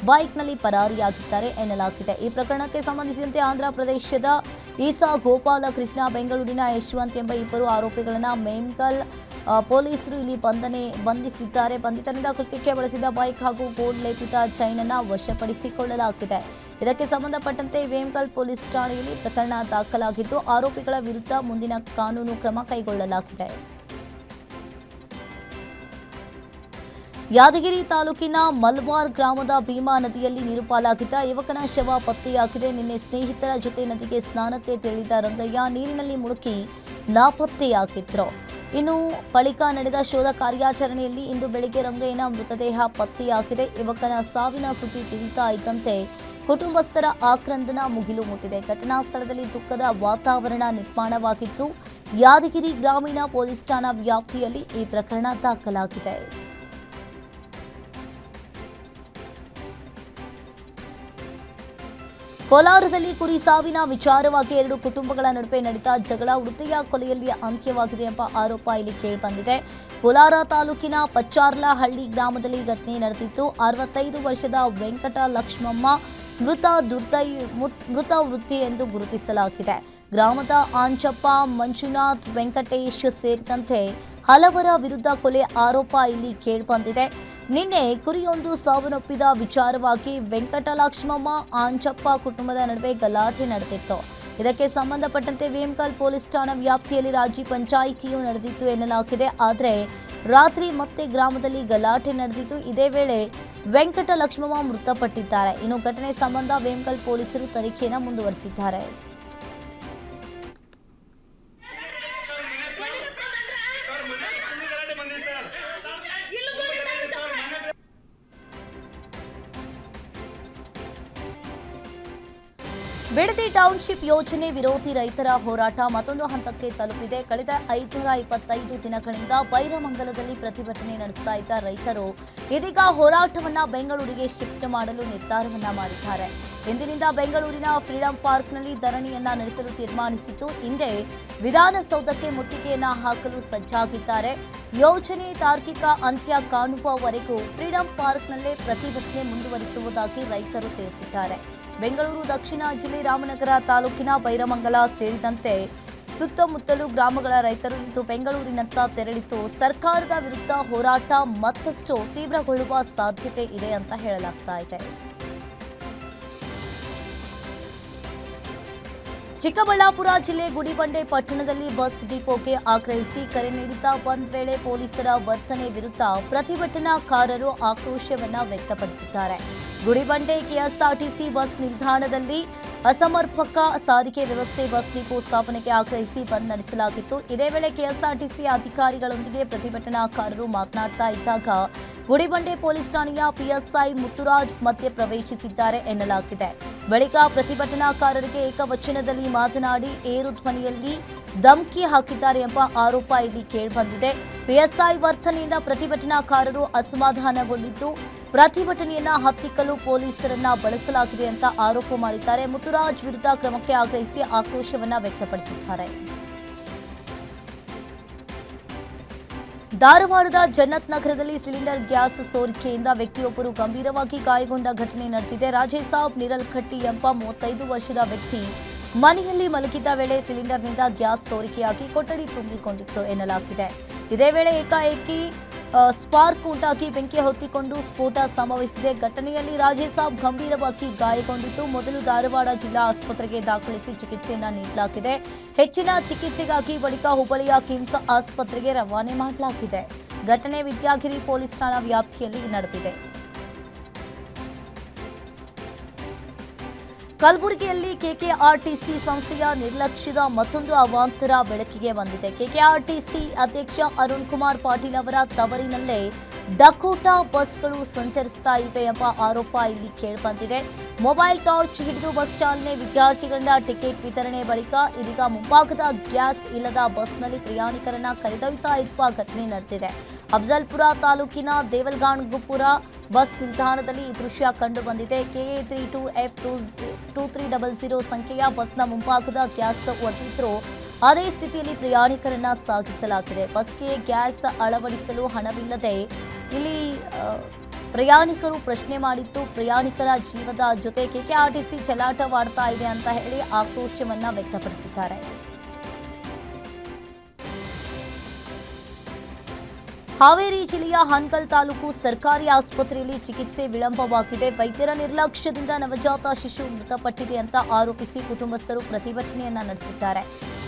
ಬೈಕ್ನಲ್ಲಿ ಪರಾರಿಯಾಗಿದ್ದಾರೆ ಎನ್ನಲಾಗಿದೆ. ಈ ಪ್ರಕರಣಕ್ಕೆ ಸಂಬಂಧಿಸಿದಂತೆ ಆಂಧ್ರ ಪ್ರದೇಶದ ಈಸಾ ಗೋಪಾಲಕೃಷ್ಣ, ಬೆಂಗಳೂರಿನ ಯಶವಂತ್ ಎಂಬ 2 ಆರೋಪಿಗಳನ್ನು ಮೇಮ್ಗಲ್ ಪೊಲೀಸರು ಇಲ್ಲಿ ಬಂಧಿಸಿದ್ದಾರೆ. ಬಂಧಿತರಿಂದ ಕೃತ್ಯಕ್ಕೆ ಬಳಸಿದ ಬೈಕ್ ಹಾಗೂ ಗೋಲ್ಡ್ ಲೇಪಿತ ಚೈನ್ ಅನ್ನು ವಶಪಡಿಸಿಕೊಳ್ಳಲಾಗಿದೆ. ಇದಕ್ಕೆ ಸಂಬಂಧಪಟ್ಟಂತೆ ವೇಮ್ಗಲ್ ಪೊಲೀಸ್ ಠಾಣೆಯಲ್ಲಿ ಪ್ರಕರಣ ದಾಖಲಾಗಿದ್ದು ಆರೋಪಿಗಳ ವಿರುದ್ಧ ಮುಂದಿನ ಕಾನೂನು ಕ್ರಮ ಕೈಗೊಳ್ಳಲಾಗಿದೆ. ಯಾದಗಿರಿ ತಾಲೂಕಿನ ಮಲ್ವಾರ್ ಗ್ರಾಮದ ಭೀಮಾ ನದಿಯಲ್ಲಿ ನೀರು ಪಾಲಾಗಿದ್ದ ಯುವಕನ ಶವ ಪತ್ತೆಯಾಗಿದೆ. ನಿನ್ನೆ ಸ್ನೇಹಿತರ ಜೊತೆ ನದಿಗೆ ಸ್ನಾನಕ್ಕೆ ತೆರಳಿದ ರಂಗಯ್ಯ ನೀರಿನಲ್ಲಿ ಮುಳುಗಿ ನಾಪತ್ತೆಯಾಗಿದ್ರು. ಇನ್ನು ಬಳಿಕ ನಡೆದ ಶೋಧ ಕಾರ್ಯಾಚರಣೆಯಲ್ಲಿ ಇಂದು ಬೆಳಗ್ಗೆ ರಂಗಯ್ಯನ ಮೃತದೇಹ ಪತ್ತೆಯಾಗಿದೆ. ಯುವಕನ ಸಾವಿನ ಸುದ್ದಿ ತಿಳಿತಾ ಇದ್ದಂತೆ ಕುಟುಂಬಸ್ಥರ ಆಕ್ರಂದನ ಮುಗಿಲು ಮುಟ್ಟಿದೆ. ಘಟನಾ ಸ್ಥಳದಲ್ಲಿ ದುಃಖದ ವಾತಾವರಣ ನಿರ್ಮಾಣವಾಗಿದ್ದು ಯಾದಗಿರಿ ಗ್ರಾಮೀಣ ಪೊಲೀಸ್ ಠಾಣಾ ವ್ಯಾಪ್ತಿಯಲ್ಲಿ ಈ ಪ್ರಕರಣ ದಾಖಲಾಗಿದೆ. ಕೋಲಾರದಲ್ಲಿ ಕುರಿ ಸಾವಿನ ವಿಚಾರವಾಗಿ 2 ಕುಟುಂಬಗಳ ನಡುವೆ ನಡೆದ ಜಗಳ ವೃದ್ಧೆಯ ಕೊಲೆಯಲ್ಲಿ ಅಂತ್ಯವಾಗಿದೆ ಎಂಬ ಆರೋಪ ಇಲ್ಲಿ ಕೇಳಿಬಂದಿದೆ. ಕೋಲಾರ ತಾಲೂಕಿನ ಪಚ್ಚಾರ್ಲಹಳ್ಳಿ ಗ್ರಾಮದಲ್ಲಿ ಘಟನೆ ನಡೆದಿತ್ತು. 65 ವರ್ಷದ ವೆಂಕಟ ಲಕ್ಷ್ಮಮ್ಮ ಮೃತ ವೃದ್ಧಿ ಎಂದು ಗುರುತಿಸಲಾಗಿದೆ. ಗ್ರಾಮದ ಆಂಚಪ್ಪ, ಮಂಜುನಾಥ್, ವೆಂಕಟೇಶ್ ಸೇರಿದಂತೆ ಹಲವರ ವಿರುದ್ಧ ಕೊಲೆ ಆರೋಪ ಇಲ್ಲಿ ಕೇಳಿಬಂದಿದೆ. ನಿನ್ನೆ ಕುರಿಯೊಂದು ಸಾವನ್ನಪ್ಪಿದ ವಿಚಾರವಾಗಿ ವೆಂಕಟಲಕ್ಷ್ಮಮ್ಮ, ಆಂಚಪ್ಪ ಕುಟುಂಬದ ನಡುವೆ ಗಲಾಟೆ ನಡೆದಿತ್ತು. ಇದಕ್ಕೆ ಸಂಬಂಧಪಟ್ಟಂತೆ ವೇಮ್ಗಲ್ ಪೊಲೀಸ್ ಠಾಣಾ ವ್ಯಾಪ್ತಿಯಲ್ಲಿ ರಾಜಿ ಪಂಚಾಯಿತಿಯೂ ನಡೆದಿತ್ತು ಎನ್ನಲಾಗಿದೆ. ಆದರೆ ರಾತ್ರಿ ಮತ್ತೆ ಗ್ರಾಮದಲ್ಲಿ ಗಲಾಟೆ ನಡೆದಿತ್ತು. ಇದೇ ವೇಳೆ ವೆಂಕಟಲಕ್ಷ್ಮಮ್ಮ ಮೃತಪಟ್ಟಿದ್ದಾರೆ. ಇನ್ನು ಘಟನೆ ಸಂಬಂಧ ವೇಮಗಲ್ ಪೊಲೀಸರು ತನಿಖೆಯನ್ನು ಮುಂದುವರಿಸಿದ್ದಾರೆ. ಬಿಡದಿ ಟೌನ್ಶಿಪ್ ಯೋಜನೆ ವಿರೋಧಿ ರೈತರ ಹೋರಾಟ ಮತ್ತೊಂದು ಹಂತಕ್ಕೆ ತಲುಪಿದೆ. ಕಳೆದ 525 ದಿನಗಳಿಂದ ಬೈರಮಂಗಲದಲ್ಲಿ ಪ್ರತಿಭಟನೆ ನಡೆಸ್ತಾ ಇದ್ದ ರೈತರು ಇದೀಗ ಹೋರಾಟವನ್ನ ಬೆಂಗಳೂರಿಗೆ ಶಿಫ್ಟ್ ಮಾಡಲು ನಿರ್ಧಾರವನ್ನ ಮಾಡಿದ್ದಾರೆ. ಇಂದಿನಿಂದ ಬೆಂಗಳೂರಿನ ಫ್ರೀಡಂ ಪಾರ್ಕ್ನಲ್ಲಿ ಧರಣಿಯನ್ನ ನಡೆಸಲು ತೀರ್ಮಾನಿಸಿದ್ದು, ಹಿಂದೆ ವಿಧಾನಸೌಧಕ್ಕೆ ಮುತ್ತಿಗೆಯನ್ನ ಹಾಕಲು ಸಜ್ಜಾಗಿದ್ದಾರೆ. ಯೋಜನೆ ತಾರ್ಕಿಕ ಅಂತ್ಯ ಕಾಣುವವರೆಗೂ ಫ್ರೀಡಂ ಪಾರ್ಕ್ನಲ್ಲೇ ಪ್ರತಿಭಟನೆ ಮುಂದುವರಿಸುವುದಾಗಿ ರೈತರು ತಿಳಿಸಿದ್ದಾರೆ. ಬೆಂಗಳೂರು ದಕ್ಷಿಣ ಜಿಲ್ಲೆ ರಾಮನಗರ ತಾಲೂಕಿನ ಬೈರಮಂಗಲ ಸೇರಿದಂತೆ ಸುತ್ತಮುತ್ತಲು ಗ್ರಾಮಗಳ ರೈತರು ಇಂದು ಬೆಂಗಳೂರಿನತ್ತ ತೆರಳಿದ್ದು, ಸರ್ಕಾರದ ವಿರುದ್ಧ ಹೋರಾಟ ಮತ್ತಷ್ಟು ತೀವ್ರಗೊಳ್ಳುವ ಸಾಧ್ಯತೆ ಇದೆ ಅಂತ ಹೇಳಲಾಗ್ತಾ ಇದೆ. ಚಿಕ್ಕಬಳ್ಳಾಪುರ ಜಿಲ್ಲೆ ಗುಡಿಬಂಡೆ ಪಟ್ಟಣದಲ್ಲಿ ಬಸ್ ಡಿಪೋಗೆ ಆಗ್ರಹಿಸಿ ಕರೆ ನೀಡಿದ್ದ ಬಂದ್ ವೇಳೆ ಪೊಲೀಸರ ವರ್ತನೆ ವಿರುದ್ಧ ಪ್ರತಿಭಟನಾಕಾರರು ಆಕ್ರೋಶವನ್ನ ವ್ಯಕ್ತಪಡಿಸಿದ್ದಾರೆ. ಗುಡಿಬಂಡೆ ಕೆಎಸ್ಆರ್ಟಿಸಿ ಬಸ್ ನಿಲ್ದಾಣದಲ್ಲಿ ಅಸಮರ್ಪಕ ಸಾರಿಗೆ ವ್ಯವಸ್ಥೆ ಬಸ್ ಡಿಪೋ ಸ್ಥಾಪನೆಗೆ ಆಗ್ರಹಿಸಿ ಬಂದ್ ನಡೆಸಲಾಗಿತ್ತು. ಇದೇ ವೇಳೆ ಕೆಎಸ್ಆರ್ಟಿಸಿ ಅಧಿಕಾರಿಗಳೊಂದಿಗೆ ಪ್ರತಿಭಟನಾಕಾರರು ಮಾತನಾಡ್ತಾ ಇದ್ದಾಗ ಗುಡಿಬಂಡೆ ಪೊಲೀಸ್ ಠಾಣೆಯ ಪಿಎಸ್ಐ ಮುತ್ತುರಾಜ್ ಮಧ್ಯೆ ಪ್ರವೇಶಿಸಿದ್ದಾರೆ ಎನ್ನಲಾಗಿದೆ. ಬಳಿಕ ಪ್ರತಿಭಟನಾಕಾರರಿಗೆ ಏಕವಚನದಲ್ಲಿ ಮಾತನಾಡಿ ಏರು ಧ್ವನಿಯಲ್ಲಿ ಧಮಕಿ ಹಾಕಿದ್ದಾರೆ ಎಂಬ ಆರೋಪ ಇಲ್ಲಿ ಕೇಳಿಬಂದಿದೆ. ಪಿಎಸ್ಐ ವರ್ತನೆಯಿಂದ ಪ್ರತಿಭಟನಾಕಾರರು ಅಸಮಾಧಾನಗೊಂಡಿದ್ದು, ಪ್ರತಿಭಟನೆಯನ್ನ ಹತ್ತಿಕ್ಕಲು ಪೊಲೀಸರನ್ನ ಬಳಸಲಾಗಿದೆ ಅಂತ ಆರೋಪ ಮಾಡಿದ್ದಾರೆ. ಮುತ್ತುರಾಜ್ ವಿರುದ್ಧ ಕ್ರಮಕ್ಕೆ ಆಗ್ರಹಿಸಿ ಆಕ್ರೋಶವನ್ನ ವ್ಯಕ್ತಪಡಿಸಿದ್ದಾರೆ. ಧಾರವಾಡದ ಜನ್ನತ್ ನಗರದಲ್ಲಿ ಸಿಲಿಂಡರ್ ಗ್ಯಾಸ್ ಸೋರಿಕೆಯಿಂದ ವ್ಯಕ್ತಿಯೊಬ್ಬರು ಗಂಭೀರವಾಗಿ ಗಾಯಗೊಂಡ ಘಟನೆ ನಡೆದಿದೆ. ರಾಜೇಸಾಬ್ ನಿರಲ್ಕಟ್ಟಿ ಎಂಬ 35 ವರ್ಷದ ವ್ಯಕ್ತಿ ಮನೆಯಲ್ಲಿ ಮಲಗಿದ್ದ ವೇಳೆ ಸಿಲಿಂಡರ್ನಿಂದ ಗ್ಯಾಸ್ ಸೋರಿಕೆಯಾಗಿ ಕೊಠಡಿ ತುಂಬಿಕೊಂಡಿತ್ತು ಎನ್ನಲಾಗಿದೆ. ಇದೇ ವೇಳೆ ಏಕಾಏಕಿ ಸ್ಪಾರ್ಕ್ ಉಂಟಾಗಿ ಬೆಂಕಿ ಹೊತ್ತಿಕೊಂಡು ಸ್ಫೋಟ ಸಂಭವಿಸಿದೆ. ಘಟನೆಯಲ್ಲಿ ರಾಜೇಸಾಬ್ ಗಂಭೀರವಾಗಿ ಗಾಯಗೊಂಡಿದ್ದು, ಮೊದಲು ಧಾರವಾಡ ಜಿಲ್ಲಾ ಆಸ್ಪತ್ರೆಗೆ ದಾಖಲಿಸಿ ಚಿಕಿತ್ಸೆಯನ್ನ ನೀಡಲಾಗಿದೆ. ಹೆಚ್ಚಿನ ಚಿಕಿತ್ಸೆಗಾಗಿ ಬಳಿಕ ಹುಬ್ಬಳ್ಳಿಯ ಕಿಮ್ಸ್ ಆಸ್ಪತ್ರೆಗೆ ರವಾನೆ ಮಾಡಲಾಗಿದೆ. ಘಟನೆ ವಿದ್ಯಾಗಿರಿ ಪೊಲೀಸ್ ಠಾಣಾ ವ್ಯಾಪ್ತಿಯಲ್ಲಿ ನಡೆದಿದೆ. ಕಲಬುರಗಿಯಲ್ಲಿ ಕೆಕೆಆರ್ಟಿಸಿ ಸಂಸ್ಥೆಯ ನಿರ್ಲಕ್ಷ್ಯದ ಮತ್ತೊಂದು ಅವಾಂತರ ಬೆಳಕಿಗೆ ಬಂದಿದೆ. ಕೆಕೆಆರ್ಟಿಸಿ ಅಧ್ಯಕ್ಷ ಅರುಣ್ ಕುಮಾರ್ ಪಾಟೀಲ್ ಅವರ ತವರಿನಲ್ಲೇ ಡಕೋಟಾ ಬಸ್ಗಳು ಸಂಚರಿಸ್ತಾ ಇವೆ ಎಂಬ ಆರೋಪ ಇಲ್ಲಿ ಕೇಳಿಬಂದಿದೆ. ಮೊಬೈಲ್ ಟಾರ್ಚ್ ಹಿಡಿದು ಬಸ್ ಚಾಲನೆ, ವಿದ್ಯಾರ್ಥಿಗಳಿಂದ ಟಿಕೆಟ್ ವಿತರಣೆ ಬಳಿಕ ಇದೀಗ ಮುಂಭಾಗದ ಗ್ಯಾಸ್ ಇಲ್ಲದ ಬಸ್ನಲ್ಲಿ ಪ್ರಯಾಣಿಕರನ್ನ ಕರೆದೊಯ್ತಾ ಇರುವ ಘಟನೆ ನಡೆದಿದೆ. ಅಫಜಲ್ಪುರ ತಾಲೂಕಿನ ದೇವಲ್ಗಾಣ್ಗುಪುರ ಬಸ್ ನಿಲ್ದಾಣದಲ್ಲಿ ಈ ದೃಶ್ಯ ಕಂಡು ಬಂದಿದೆ. KA32F2300 ಸಂಖ್ಯೆಯ ಬಸ್ನ ಮುಂಭಾಗದ ಗ್ಯಾಸ್ ಒಡೆದಿದ್ರು. ಅದೇ ಸ್ಥಿತಿಯಲ್ಲಿ ಪ್ರಯಾಣಿಕರನ್ನ ಸಾಗಿಸಲಾಗಿದೆ. ಬಸ್ಗೆ ಗ್ಯಾಸ್ ಅಳವಡಿಸಲು ಹಣವಿಲ್ಲದೆ ಇಲ್ಲಿ ಪ್ರಯಾಣಿಕರು ಪ್ರಶ್ನೆ ಮಾಡಿದ್ದು, ಪ್ರಯಾಣಿಕರ ಜೀವದ ಜೊತೆ ಕೆಕೆಆರ್ಟಿಸಿ ಚೆಲ್ಲಾಟವಾಡ್ತಾ ಇದೆ ಅಂತ ಹೇಳಿ ಆಕ್ರೋಶವನ್ನ ವ್ಯಕ್ತಪಡಿಸಿದ್ದಾರೆ. ಹಾವೇರಿ ಜಿಲ್ಲೆಯ ಹಾನಗಲ್ ತಾಲೂಕು ಸರ್ಕಾರಿ ಆಸ್ಪತ್ರೆಯಲ್ಲಿ ಚಿಕಿತ್ಸೆ ವಿಳಂಬವಾಗಿದೆ. ವೈದ್ಯರ ನಿರ್ಲಕ್ಷ್ಯದಿಂದ ನವಜಾತ ಶಿಶು ಮೃತಪಟ್ಟಿದೆ ಅಂತ ಆರೋಪಿಸಿ ಕುಟುಂಬಸ್ಥರು ಪ್ರತಿಭಟನೆಯನ್ನ ನಡೆಸಿದ್ದಾರೆ.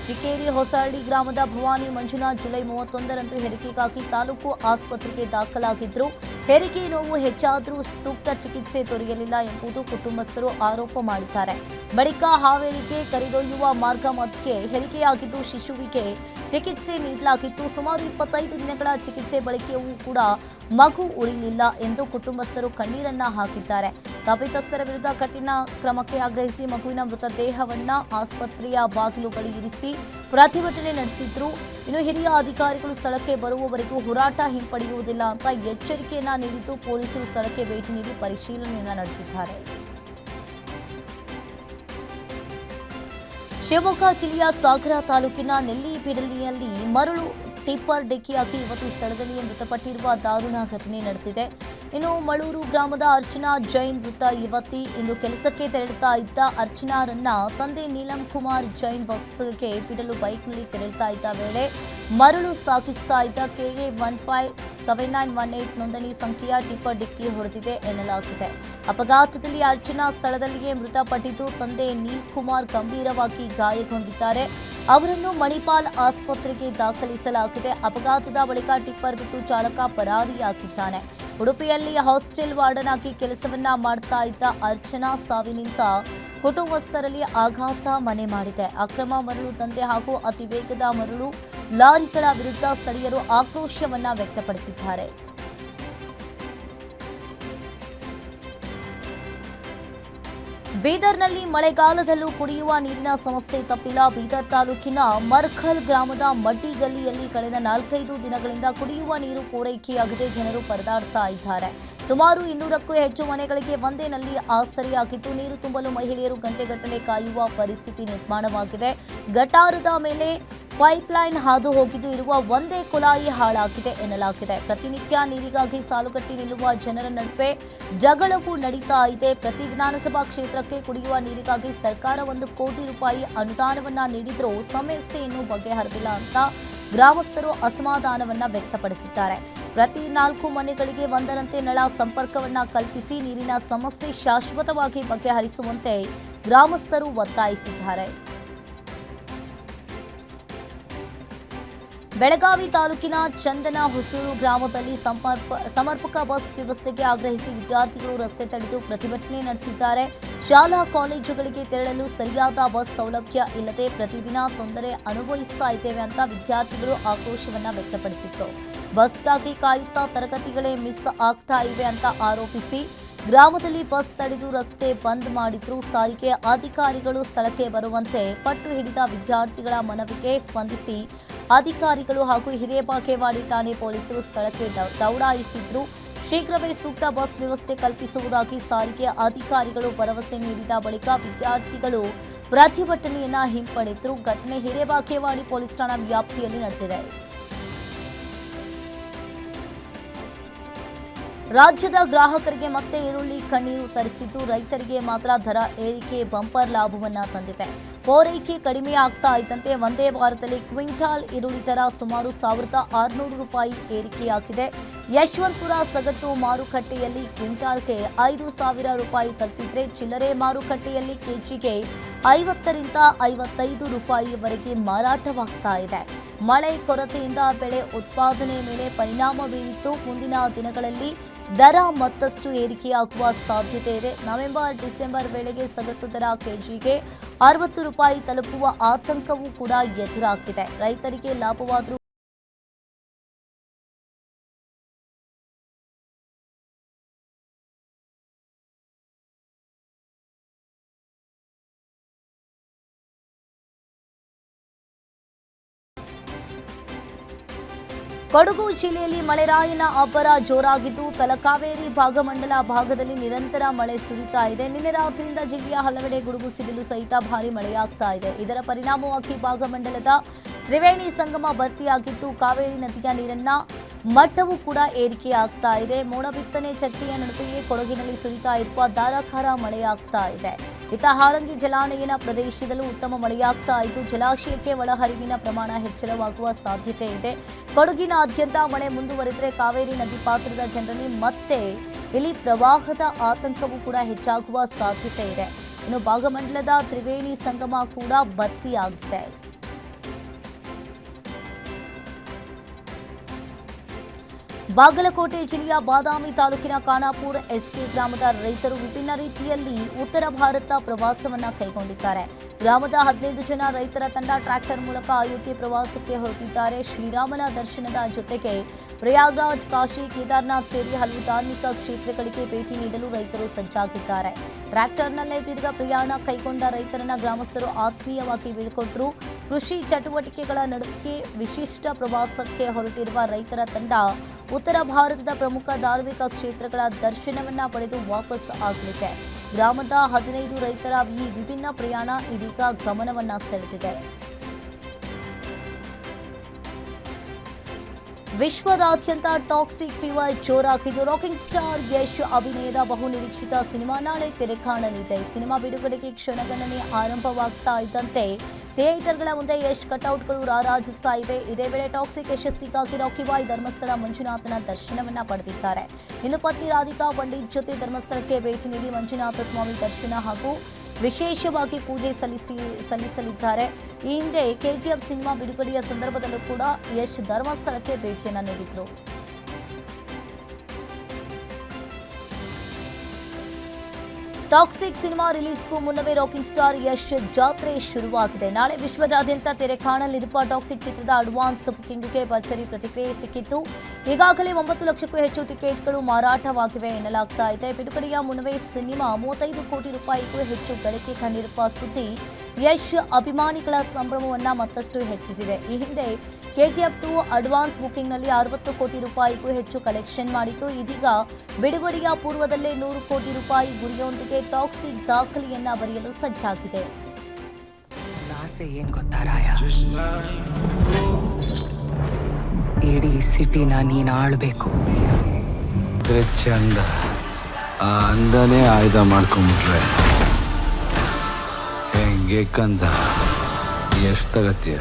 ಚಿಕ್ಕೇರಿ ಹೊಸಹಳ್ಳಿ ಗ್ರಾಮದ ಭವಾನಿ ಮಂಜುನಾಥ್ ಜುಲೈ 31ರಂದು ಹೆರಿಗೆಗಾಗಿ ತಾಲೂಕು ಆಸ್ಪತ್ರೆಗೆ ದಾಖಲಾಗಿದ್ರು. ಹೆರಿಗೆ ನೋವು ಹೆಚ್ಚಾದರೂ ಸೂಕ್ತ ಚಿಕಿತ್ಸೆ ದೊರೆಯಲಿಲ್ಲ ಎಂಬುದು ಕುಟುಂಬಸ್ಥರು ಆರೋಪ ಮಾಡಿದ್ದಾರೆ. ಬಳಿಕ ಹಾವೇರಿಗೆ ಕರೆದೊಯ್ಯುವ ಮಾರ್ಗ ಮಧ್ಯೆ ಹೆರಿಗೆಯಾಗಿದ್ದು ಶಿಶುವಿಗೆ ಚಿಕಿತ್ಸೆ ನೀಡಲಾಗಿತ್ತು. ಸುಮಾರು 25 ದಿನಗಳ ಚಿಕಿತ್ಸೆ ಬಳಿಕವೂ ಕೂಡ ಮಗು ಉಳಿಲಿಲ್ಲ ಎಂದು ಕುಟುಂಬಸ್ಥರು ಕಣ್ಣೀರನ್ನ ಹಾಕಿದ್ದಾರೆ. ತಪ್ಪಿತಸ್ಥರ ವಿರುದ್ಧ ಕಠಿಣ ಕ್ರಮಕ್ಕೆ ಆಗ್ರಹಿಸಿ ಮಗುವಿನ ಮೃತದೇಹವನ್ನ ಆಸ್ಪತ್ರೆಯ ಬಾಗಿಲು ಬಳಿ ಇರಿಸಿ ಪ್ರತಿಭಟನೆ ನಡೆಸಿದ್ರು. ಇನ್ನು ಹಿರಿಯ ಅಧಿಕಾರಿಗಳು ಸ್ಥಳಕ್ಕೆ ಬರುವವರೆಗೂ ಹೋರಾಟ ಹಿಂಪಡೆಯುವುದಿಲ್ಲ ಅಂತ ಎಚ್ಚರಿಕೆಯನ್ನ ನೀಡಿದ್ದು, ಪೊಲೀಸರು ಸ್ಥಳಕ್ಕೆ ಭೇಟಿ ನೀಡಿ ಪರಿಶೀಲನೆಯನ್ನ ನಡೆಸಿದ್ದಾರೆ. ಶಿವಮೊಗ್ಗ ಜಿಲ್ಲೆಯ ಸಾಗರ ತಾಲೂಕಿನ ನೆಲ್ಲಿಬಿಡಲಿಯಲ್ಲಿ ಮರಳು ಟಿಪ್ಪರ್ ಡಿಕ್ಕಿಯಾಗಿ ಯುವತಿ ಸ್ಥಳದಲ್ಲಿಯೇ ಮೃತಪಟ್ಟಿರುವ ದಾರುಣ ಘಟನೆ ನಡೆದಿದೆ. ಇನ್ನು ಮಳೂರು ಗ್ರಾಮದ ಅರ್ಚನಾ ಜೈನ್ ಮೃತ ಯುವತಿ ಇಂದು ಕೆಲಸಕ್ಕೆ ತೆರಳುತ್ತಾ ಇದ್ದ ಅರ್ಚನಾರನ್ನ ತಂದೆ ನೀಲಂ ಕುಮಾರ್ ಜೈನ್ ಬಸ್ಗೆ ಬಿಡಲು ಬೈಕ್ನಲ್ಲಿ ತೆರಳುತ್ತಾ ಇದ್ದ ವೇಳೆ ಮರಳು ಸಾಗಿಸ್ತಾ ಇದ್ದ KA157918 ನೋಂದಣಿ ಸಂಖ್ಯೆಯ ಟಿಪ್ಪರ್ ಡಿಕ್ಕಿ ಹೊಡೆದಿದೆ ಎನ್ನಲಾಗಿದೆ. ಅಪಘಾತದಲ್ಲಿ ಅರ್ಚನಾ ಸ್ಥಳದಲ್ಲಿಯೇ ಮೃತಪಟ್ಟಿದ್ದು, ತಂದೆ ನೀಲ್ ಕುಮಾರ್ ಗಂಭೀರವಾಗಿ ಗಾಯಗೊಂಡಿದ್ದಾರೆ. ಅವರನ್ನು ಮಣಿಪಾಲ್ ಆಸ್ಪತ್ರೆಗೆ ದಾಖಲಿಸಲಾಗಿದೆ. ಅಪಘಾತದ ಬಳಿಕ ಟಿಪ್ಪರ್ ಬಿಟ್ಟು ಚಾಲಕ ಪರಾರಿಯಾಗಿದ್ದಾನೆ. ಉಡುಪಿಯಲ್ಲಿ ಹಾಸ್ಟೆಲ್ ವಾರ್ಡನ್ ಆಗಿ ಕೆಲಸವನ್ನ ಮಾಡ್ತಾ ಇದ್ದ ಅರ್ಚನಾ ಸಾವಿನಿಂದ ಕುಟುಂಬಸ್ಥರಲ್ಲಿ ಆಘಾತ ಮನೆ ಮಾಡಿದೆ. ಅಕ್ರಮ ಮರಳು ದಂಧೆ ಹಾಗೂ ಅತಿ ವೇಗದ ಮರಳು ಲಾರಿಗಳ ವಿರುದ್ಧ ಸ್ಥಳೀಯರು ಆಕ್ರೋಶವನ್ನ ವ್ಯಕ್ತಪಡಿಸಿದ್ದಾರೆ. ಬೀದರ್ನಲ್ಲಿ ಮಳೆಗಾಲದಲ್ಲೂ ಕುಡಿಯುವ ನೀರಿನ ಸಮಸ್ಯೆ ತಪ್ಪಿಲ್ಲ. ಬೀದರ್ ತಾಲೂಕಿನ ಮರ್ಖಲ್ ಗ್ರಾಮದ ಮಡ್ಡಿ ಗಲ್ಲಿಯಲ್ಲಿ ಕಳೆದ 4-5 ದಿನಗಳಿಂದ ಕುಡಿಯುವ ನೀರು ಪೂರೈಕೆಯಾಗದೆ ಜನರು ಪರದಾಡ್ತಾ ಇದ್ದಾರೆ. ಸುಮಾರು 200ಕ್ಕೂ ಹೆಚ್ಚು ಮನೆಗಳಿಗೆ ಒಂದೇ ನಲ್ಲಿ ಆಸರೆಯಾಗಿದ್ದು ನೀರು ತುಂಬಲು ಮಹಿಳೆಯರು ಗಂಟೆಗಟ್ಟಲೆ ಕಾಯುವ ಪರಿಸ್ಥಿತಿ ನಿರ್ಮಾಣವಾಗಿದೆ. ಗಟಾರದ ಮೇಲೆ ಪೈಪ್ಲೈನ್ ಹಾದು ಹೋಗಿದ್ದು ಇರುವ ಒಂದೇ ಕುಲಾಯಿ ಹಾಳಾಗಿದೆ ಎನ್ನಲಾಗಿದೆ. ಪ್ರತಿನಿತ್ಯ ನೀರಿಗಾಗಿ ಸಾಲುಗಟ್ಟಿ ನಿಲ್ಲುವ ಜನರ ನಡುವೆ ಜಗಳವೂ ನಡೀತಾ ಇದೆ. ಪ್ರತಿ ವಿಧಾನಸಭಾ ಕ್ಷೇತ್ರಕ್ಕೆ ಕುಡಿಯುವ ನೀರಿಗಾಗಿ ಸರ್ಕಾರ 1 ಕೋಟಿ ರೂಪಾಯಿ ಅನುದಾನವನ್ನ ನೀಡಿದ್ರೂ ಸಮಸ್ಯೆ ಇನ್ನೂ ಬಗೆಹರಿದಿಲ್ಲ ಅಂತ ಗ್ರಾಮಸ್ಥರು ಅಸಮಾಧಾನವನ್ನ ವ್ಯಕ್ತಪಡಿಸಿದ್ದಾರೆ. ಪ್ರತಿ 4 ಮನೆಗಳಿಗೆ ಒಂದರಂತೆ ನಳ ಸಂಪರ್ಕವನ್ನ ಕಲ್ಪಿಸಿ ನೀರಿನ ಸಮಸ್ಯೆ ಶಾಶ್ವತವಾಗಿ ಬಗೆಹರಿಸುವಂತೆ ಗ್ರಾಮಸ್ಥರು ಒತ್ತಾಯಿಸಿದ್ದಾರೆ. ಬೆಳಗಾವಿ ತಾಲೂಕಿನ ಚಂದನ ಹೊಸೂರು ಗ್ರಾಮದಲ್ಲಿ ಸಮರ್ಪಕ ಬಸ್ ವ್ಯವಸ್ಥೆಗೆ ಆಗ್ರಹಿಸಿ ವಿದ್ಯಾರ್ಥಿಗಳು ರಸ್ತೆ ತಡೆದು ಪ್ರತಿಭಟನೆ ನಡೆಸಿದ್ದಾರೆ. ಶಾಲಾ ಕಾಲೇಜುಗಳಿಗೆ ತೆರಳಲು ಸರಿಯಾದ ಬಸ್ ಸೌಲಭ್ಯ ಇಲ್ಲದೆ ಪ್ರತಿದಿನ ತೊಂದರೆ ಅನುಭವಿಸ್ತಾ ಇದ್ದೇವೆ ಅಂತ ವಿದ್ಯಾರ್ಥಿಗಳು ಆಕ್ರೋಶವನ್ನ ವ್ಯಕ್ತಪಡಿಸಿದ್ರು. ಬಸ್ಗಾಗಿ ಕಾಯುತ್ತಾ ತರಗತಿಗಳೇ ಮಿಸ್ ಆಗ್ತಾ ಇವೆ ಅಂತ ಆರೋಪಿಸಿ ಗ್ರಾಮದಲ್ಲಿ ಬಸ್ ತಡೆದು ರಸ್ತೆ ಬಂದ್ ಮಾಡಿದ್ರು. ಸಾರಿಗೆ ಅಧಿಕಾರಿಗಳು ಸ್ಥಳಕ್ಕೆ ಬರುವಂತೆ ಪಟ್ಟು ಹಿಡಿದ ವಿದ್ಯಾರ್ಥಿಗಳ ಮನವಿಗೆ ಸ್ಪಂದಿಸಿ ಅಧಿಕಾರಿಗಳು ಹಾಗೂ ಹಿರೇಬಾಗೇವಾಡಿ ಠಾಣೆ ಪೊಲೀಸರು ಸ್ಥಳಕ್ಕೆ ದೌಡಾಯಿಸಿದ್ರು. ಶೀಘ್ರವೇ ಸೂಕ್ತ ಬಸ್ ವ್ಯವಸ್ಥೆ ಕಲ್ಪಿಸುವುದಾಗಿ ಸಾರಿಗೆ ಅಧಿಕಾರಿಗಳು ಭರವಸೆ ನೀಡಿದ ಬಳಿಕ ವಿದ್ಯಾರ್ಥಿಗಳು ಪ್ರತಿಭಟನೆಯನ್ನ ಹಿಂಪಡೆದರು. ಘಟನೆ ಹಿರೇಬಾಗೇವಾಡಿ ಪೊಲೀಸ್ ಠಾಣಾ ವ್ಯಾಪ್ತಿಯಲ್ಲಿ ನಡೆದಿದೆ. ರಾಜ್ಯದ ಗ್ರಾಹಕರಿಗೆ ಮತ್ತೆ ಈರುಳ್ಳಿ ಕಣ್ಣೀರು ತರಿಸಿದ್ದು ರೈತರಿಗೆ ಮಾತ್ರ ದರ ಏರಿಕೆ ಬಂಪರ್ ಲಾಭವನ್ನ ತಂದಿದೆ. ಪೂರೈಕೆ ಕಡಿಮೆ ಆಗ್ತಾ ಇದ್ದಂತೆ ಒಂದೇ ವಾರದಲ್ಲಿ ಕ್ವಿಂಟಾಲ್ ಈರುಳ್ಳಿ ದರ ಸುಮಾರು 1600 ರೂಪಾಯಿ ಏರಿಕೆಯಾಗಿದೆ. ಯಶವಂತಪುರ ಸಗಟು ಮಾರುಕಟ್ಟೆಯಲ್ಲಿ ಕ್ವಿಂಟಾಲ್ಗೆ 5000 ರೂಪಾಯಿ ತಲುಪಿದ್ರೆ ಚಿಲ್ಲರೆ ಮಾರುಕಟ್ಟೆಯಲ್ಲಿ ಕೆಜಿಗೆ 50ರಿಂದ 55 ರೂಪಾಯಿವರೆಗೆ ಮಾರಾಟವಾಗ್ತಾ ಇದೆ. ಮಳೆ ಕೊರತೆಯಿಂದ ಬೆಳೆ ಉತ್ಪಾದನೆ ಮೇಲೆ ಪರಿಣಾಮ ಬೀರಿದ್ದು ಮುಂದಿನ ದಿನಗಳಲ್ಲಿ ದರ ಮತ್ತಷ್ಟು ಏರಿಕೆಯಾಗುವ ಸಾಧ್ಯತೆ ಇದೆ. ನವೆಂಬರ್-ಡಿಸೆಂಬರ್ ವೇಳೆಗೆ ಸಗಟು ದರ ಕೆಜಿಗೆ 60 ರೂಪಾಯಿ ತಲುಪುವ ಆತಂಕವೂ ಕೂಡ ಎದುರಾಗಿದೆ. ರೈತರಿಗೆ ಲಾಭವಾದರೂ ಕೊಡಗು ಜಿಲ್ಲೆಯಲ್ಲಿ ಮಳೆರಾಯನ ಅಬ್ಬರ ಜೋರಾಗಿದ್ದು ತಲಕಾವೇರಿ ಭಾಗಮಂಡಲ ಭಾಗದಲ್ಲಿ ನಿರಂತರ ಮಳೆ ಸುರಿತಾ ಇದೆ. ನಿನ್ನೆ ರಾತ್ರಿಯಿಂದ ಜಿಲ್ಲೆಯ ಹಲವೆಡೆ ಗುಡುಗು ಸಿಡಿಲು ಸಹಿತ ಭಾರೀ ಮಳೆಯಾಗ್ತಾ ಇದೆ. ಇದರ ಪರಿಣಾಮವಾಗಿ ಭಾಗಮಂಡಲದ ತ್ರಿವೇಣಿ ಸಂಗಮ ಭರ್ತಿಯಾಗಿದ್ದು ಕಾವೇರಿ ನದಿಯ ನೀರನ್ನ ಮಟ್ಟವೂ ಕೂಡ ಏರಿಕೆಯಾಗ್ತಾ ಇದೆ. ಮೋಡ ಬಿತ್ತನೆ ಚರ್ಚೆಯ ನಡುವೆಯೇ ಕೊಡಗಿನಲ್ಲಿ ಸುರಿತಾ ಇರುವ ಧಾರಾಕಾರ ಮಳೆಯಾಗ್ತಾ ಇದೆ. ಇತ್ತ ಹಾರಂಗಿ ಜಲಾನಯನ ಪ್ರದೇಶದಲ್ಲೂ ಉತ್ತಮ ಮಳೆಯಾಗ್ತಾ ಇದ್ದು ಜಲಾಶಯಕ್ಕೆ ಒಳಹರಿವಿನ ಪ್ರಮಾಣ ಹೆಚ್ಚಳವಾಗುವ ಸಾಧ್ಯತೆ ಇದೆ. ಕೊಡಗಿನಾದ್ಯಂತ ಮಳೆ ಮುಂದುವರೆದರೆ ಕಾವೇರಿ ನದಿ ಪಾತ್ರದ ಜನರಲ್ಲಿ ಮತ್ತೆ ಇಲ್ಲಿ ಪ್ರವಾಹದ ಆತಂಕವೂ ಕೂಡ ಹೆಚ್ಚಾಗುವ ಸಾಧ್ಯತೆ ಇದೆ. ಇನ್ನು ಭಾಗಮಂಡಲದ ತ್ರಿವೇಣಿ ಸಂಗಮ ಕೂಡ ಭರ್ತಿಯಾಗಿದೆ. ಬಾಗಲಕೋಟೆ ಜಿಲ್ಲೆಯ ಬಾದಾಮಿ ತಾಲೂಕಿನ ಖಾನಾಪುರ ಎಸ್ಕೆ ಗ್ರಾಮದ ರೈತರು ವಿಭಿನ್ನ ರೀತಿಯಲ್ಲಿ ಉತ್ತರ ಭಾರತ ಪ್ರವಾಸವನ್ನ ಕೈಗೊಂಡಿದ್ದಾರೆ. ಗ್ರಾಮದ 15 ಜನ ರೈತರ ತಂಡ ಟ್ರ್ಯಾಕ್ಟರ್ ಮೂಲಕ ಅಯೋಧ್ಯೆ ಪ್ರವಾಸಕ್ಕೆ ಹೊರಟಿದ್ದಾರೆ. ಶ್ರೀರಾಮನ ದರ್ಶನದ ಜೊತೆಗೆ ಪ್ರಯಾಗ್ರಾಜ್, ಕಾಶಿ, ಕೇದಾರ್ನಾಥ್ ಸೇರಿ ಹಲವು ಧಾರ್ಮಿಕ ಕ್ಷೇತ್ರಗಳಿಗೆ ಭೇಟಿ ನೀಡಲು ರೈತರು ಸಜ್ಜಾಗಿದ್ದಾರೆ. ಟ್ರ್ಯಾಕ್ಟರ್ನಲ್ಲೇ ದೀರ್ಘ ಪ್ರಯಾಣ ಕೈಗೊಂಡ ರೈತರನ್ನ ಗ್ರಾಮಸ್ಥರು ಆತ್ಮೀಯವಾಗಿ ಬೀಳ್ಕೊಟ್ರು. ಕೃಷಿ ಚಟುವಟಿಕೆಗಳ ನಡುವೆ ವಿಶಿಷ್ಟ ಪ್ರವಾಸಕ್ಕೆ ಹೊರಟಿರುವ ರೈತರ ತಂಡ ಉತ್ತರ ಭಾರತದ ಪ್ರಮುಖ ಧಾರ್ಮಿಕ ಕ್ಷೇತ್ರಗಳ ದರ್ಶನವನ್ನ ಪಡೆದು ವಾಪಸ್ ಆಗಲಿದೆ. ಗ್ರಾಮದ 15 ರೈತರ ಈ ವಿಭಿನ್ನ ಪ್ರಯಾಣ ಇದೀಗ ಗಮನವನ್ನ ಸೆಳೆದಿದೆ. ವಿಶ್ವದಾದ್ಯಂತ ಟಾಕ್ಸಿಕ್ ಫೀವರ್ ಜೋರಾಗಿದ್ದು ರಾಕಿಂಗ್ ಸ್ಟಾರ್ ಯಶ್ ಅಭಿನಯದ ಬಹುನಿರೀಕ್ಷಿತ ಸಿನಿಮಾ ನಾಳೆ ತೆರೆ ಕಾಣಲಿದೆ. ಸಿನಿಮಾ ಬಿಡುಗಡೆಗೆ ಕ್ಷಣಗಣನೆ ಆರಂಭವಾಗ್ತಾ ಇದ್ದಂತೆ ಥಿಯೇಟರ್ಗಳ ಮುಂದೆ ಯಶ್ ಕಟೌಟ್ಗಳು ರಾರಾಜಿಸ್ತಾ ಇವೆ. ಇದೇ ವೇಳೆ ಟಾಕ್ಸಿಕ್ ಯಶಸ್ಸಿಗಾಗಿ ರಾಕಿ ಬಾಯ್ ಧರ್ಮಸ್ಥಳ ಮಂಜುನಾಥನ ದರ್ಶನವನ್ನ ಪಡೆದಿದ್ದಾರೆ. ಇನ್ನು ಪತ್ನಿ ರಾಧಿಕಾ ಪಂಡಿತ್ ಜೊತೆ ಧರ್ಮಸ್ಥಳಕ್ಕೆ ಭೇಟಿ ನೀಡಿ ಮಂಜುನಾಥ ಸ್ವಾಮಿ ದರ್ಶನ ಹಾಗೂ ವಿಶೇಷವಾಗಿ ಪೂಜೆ ಸಲ್ಲಿಸಲಿದ್ದಾರೆ. ಈ ಹಿಂದೆ ಕೆಜಿಎಫ್ ಸಿನಿಮಾ ಬಿಡುಗಡೆಯ ಸಂದರ್ಭದಲ್ಲೂ ಕೂಡ ಯಶ್ ಧರ್ಮಸ್ಥಳಕ್ಕೆ ಭೇಟಿಯನ್ನ ನೀಡಿದ್ರು. ಟಾಕ್ಸಿಕ್ ಸಿನಿಮಾ ರಿಲೀಸ್ಗೂ ಮುನ್ನವೇ ರಾಕಿಂಗ್ ಸ್ಟಾರ್ ಯಶ್ ಜಾತ್ರೆ ಶುರುವಾಗಿದೆ. ನಾಳೆ ವಿಶ್ವದಾದ್ಯಂತ ತೆರೆ ಕಾಣಲಿರುವ ಟಾಕ್ಸಿಕ್ ಚಿತ್ರದ ಅಡ್ವಾನ್ಸ್ ಬುಕಿಂಗ್ಗೆ ಭರ್ಜರಿ ಪ್ರತಿಕ್ರಿಯೆ ಸಿಕ್ಕಿತ್ತು. ಈಗಾಗಲೇ 9 ಲಕ್ಷಕ್ಕೂ ಹೆಚ್ಚು ಟಿಕೆಟ್ಗಳು ಮಾರಾಟವಾಗಿವೆ ಎನ್ನಲಾಗ್ತಾ ಇದೆ. ಬಿಡುಗಡೆಯ ಮುನ್ನವೇ ಸಿನಿಮಾ 35 ಕೋಟಿ ರೂಪಾಯಿಗೂ ಹೆಚ್ಚು ಗಳಿಕೆ ಕಂಡಿರುವ ಸುದ್ದಿ ಯಶ್ ಅಭಿಮಾನಿಗಳ ಸಂಭ್ರಮವನ್ನ ಮತ್ತಷ್ಟು ಹೆಚ್ಚಿಸಿದೆ. ಈ ಹಿಂದೆ KGF 2 ಅಡ್ವಾನ್ಸ್ ಬುಕಿಂಗ್ನಲ್ಲಿ 60 ಕೋಟಿ ರೂಪಾಯಿಗೂ ಹೆಚ್ಚು ಕಲೆಕ್ಷನ್ ಮಾಡಿತ್ತು. ಇದೀಗ ಬಿಡುಗಡೆಯ ಪೂರ್ವದಲ್ಲೇ 100 ಕೋಟಿ ರೂಪಾಯಿ ಗುರಿಯೊಂದಿಗೆ ಟಾಕ್ಸಿಕ್ ದಾಖಲೆಯನ್ನ ಬರೆಯಲು ಸಜ್ಜಾಗಿದೆ. ಆಸೆ ಏನ್ ಗೊತ್ತಾ ರಾಯ? ಇಡೀ ಸಿಟಿನ ನೀನ್ ಆಳ್ಬೇಕು. ಚಂದ ಆ ಅಂದನೇ ಆಯ್ದ ಮಾಡ್ಕೊಂಡ್ಬಿಟ್ರೆ ಹೆಂಗೆ ಕಂದ ಎಷ್ಟು ತಗತ್ತೀಯ?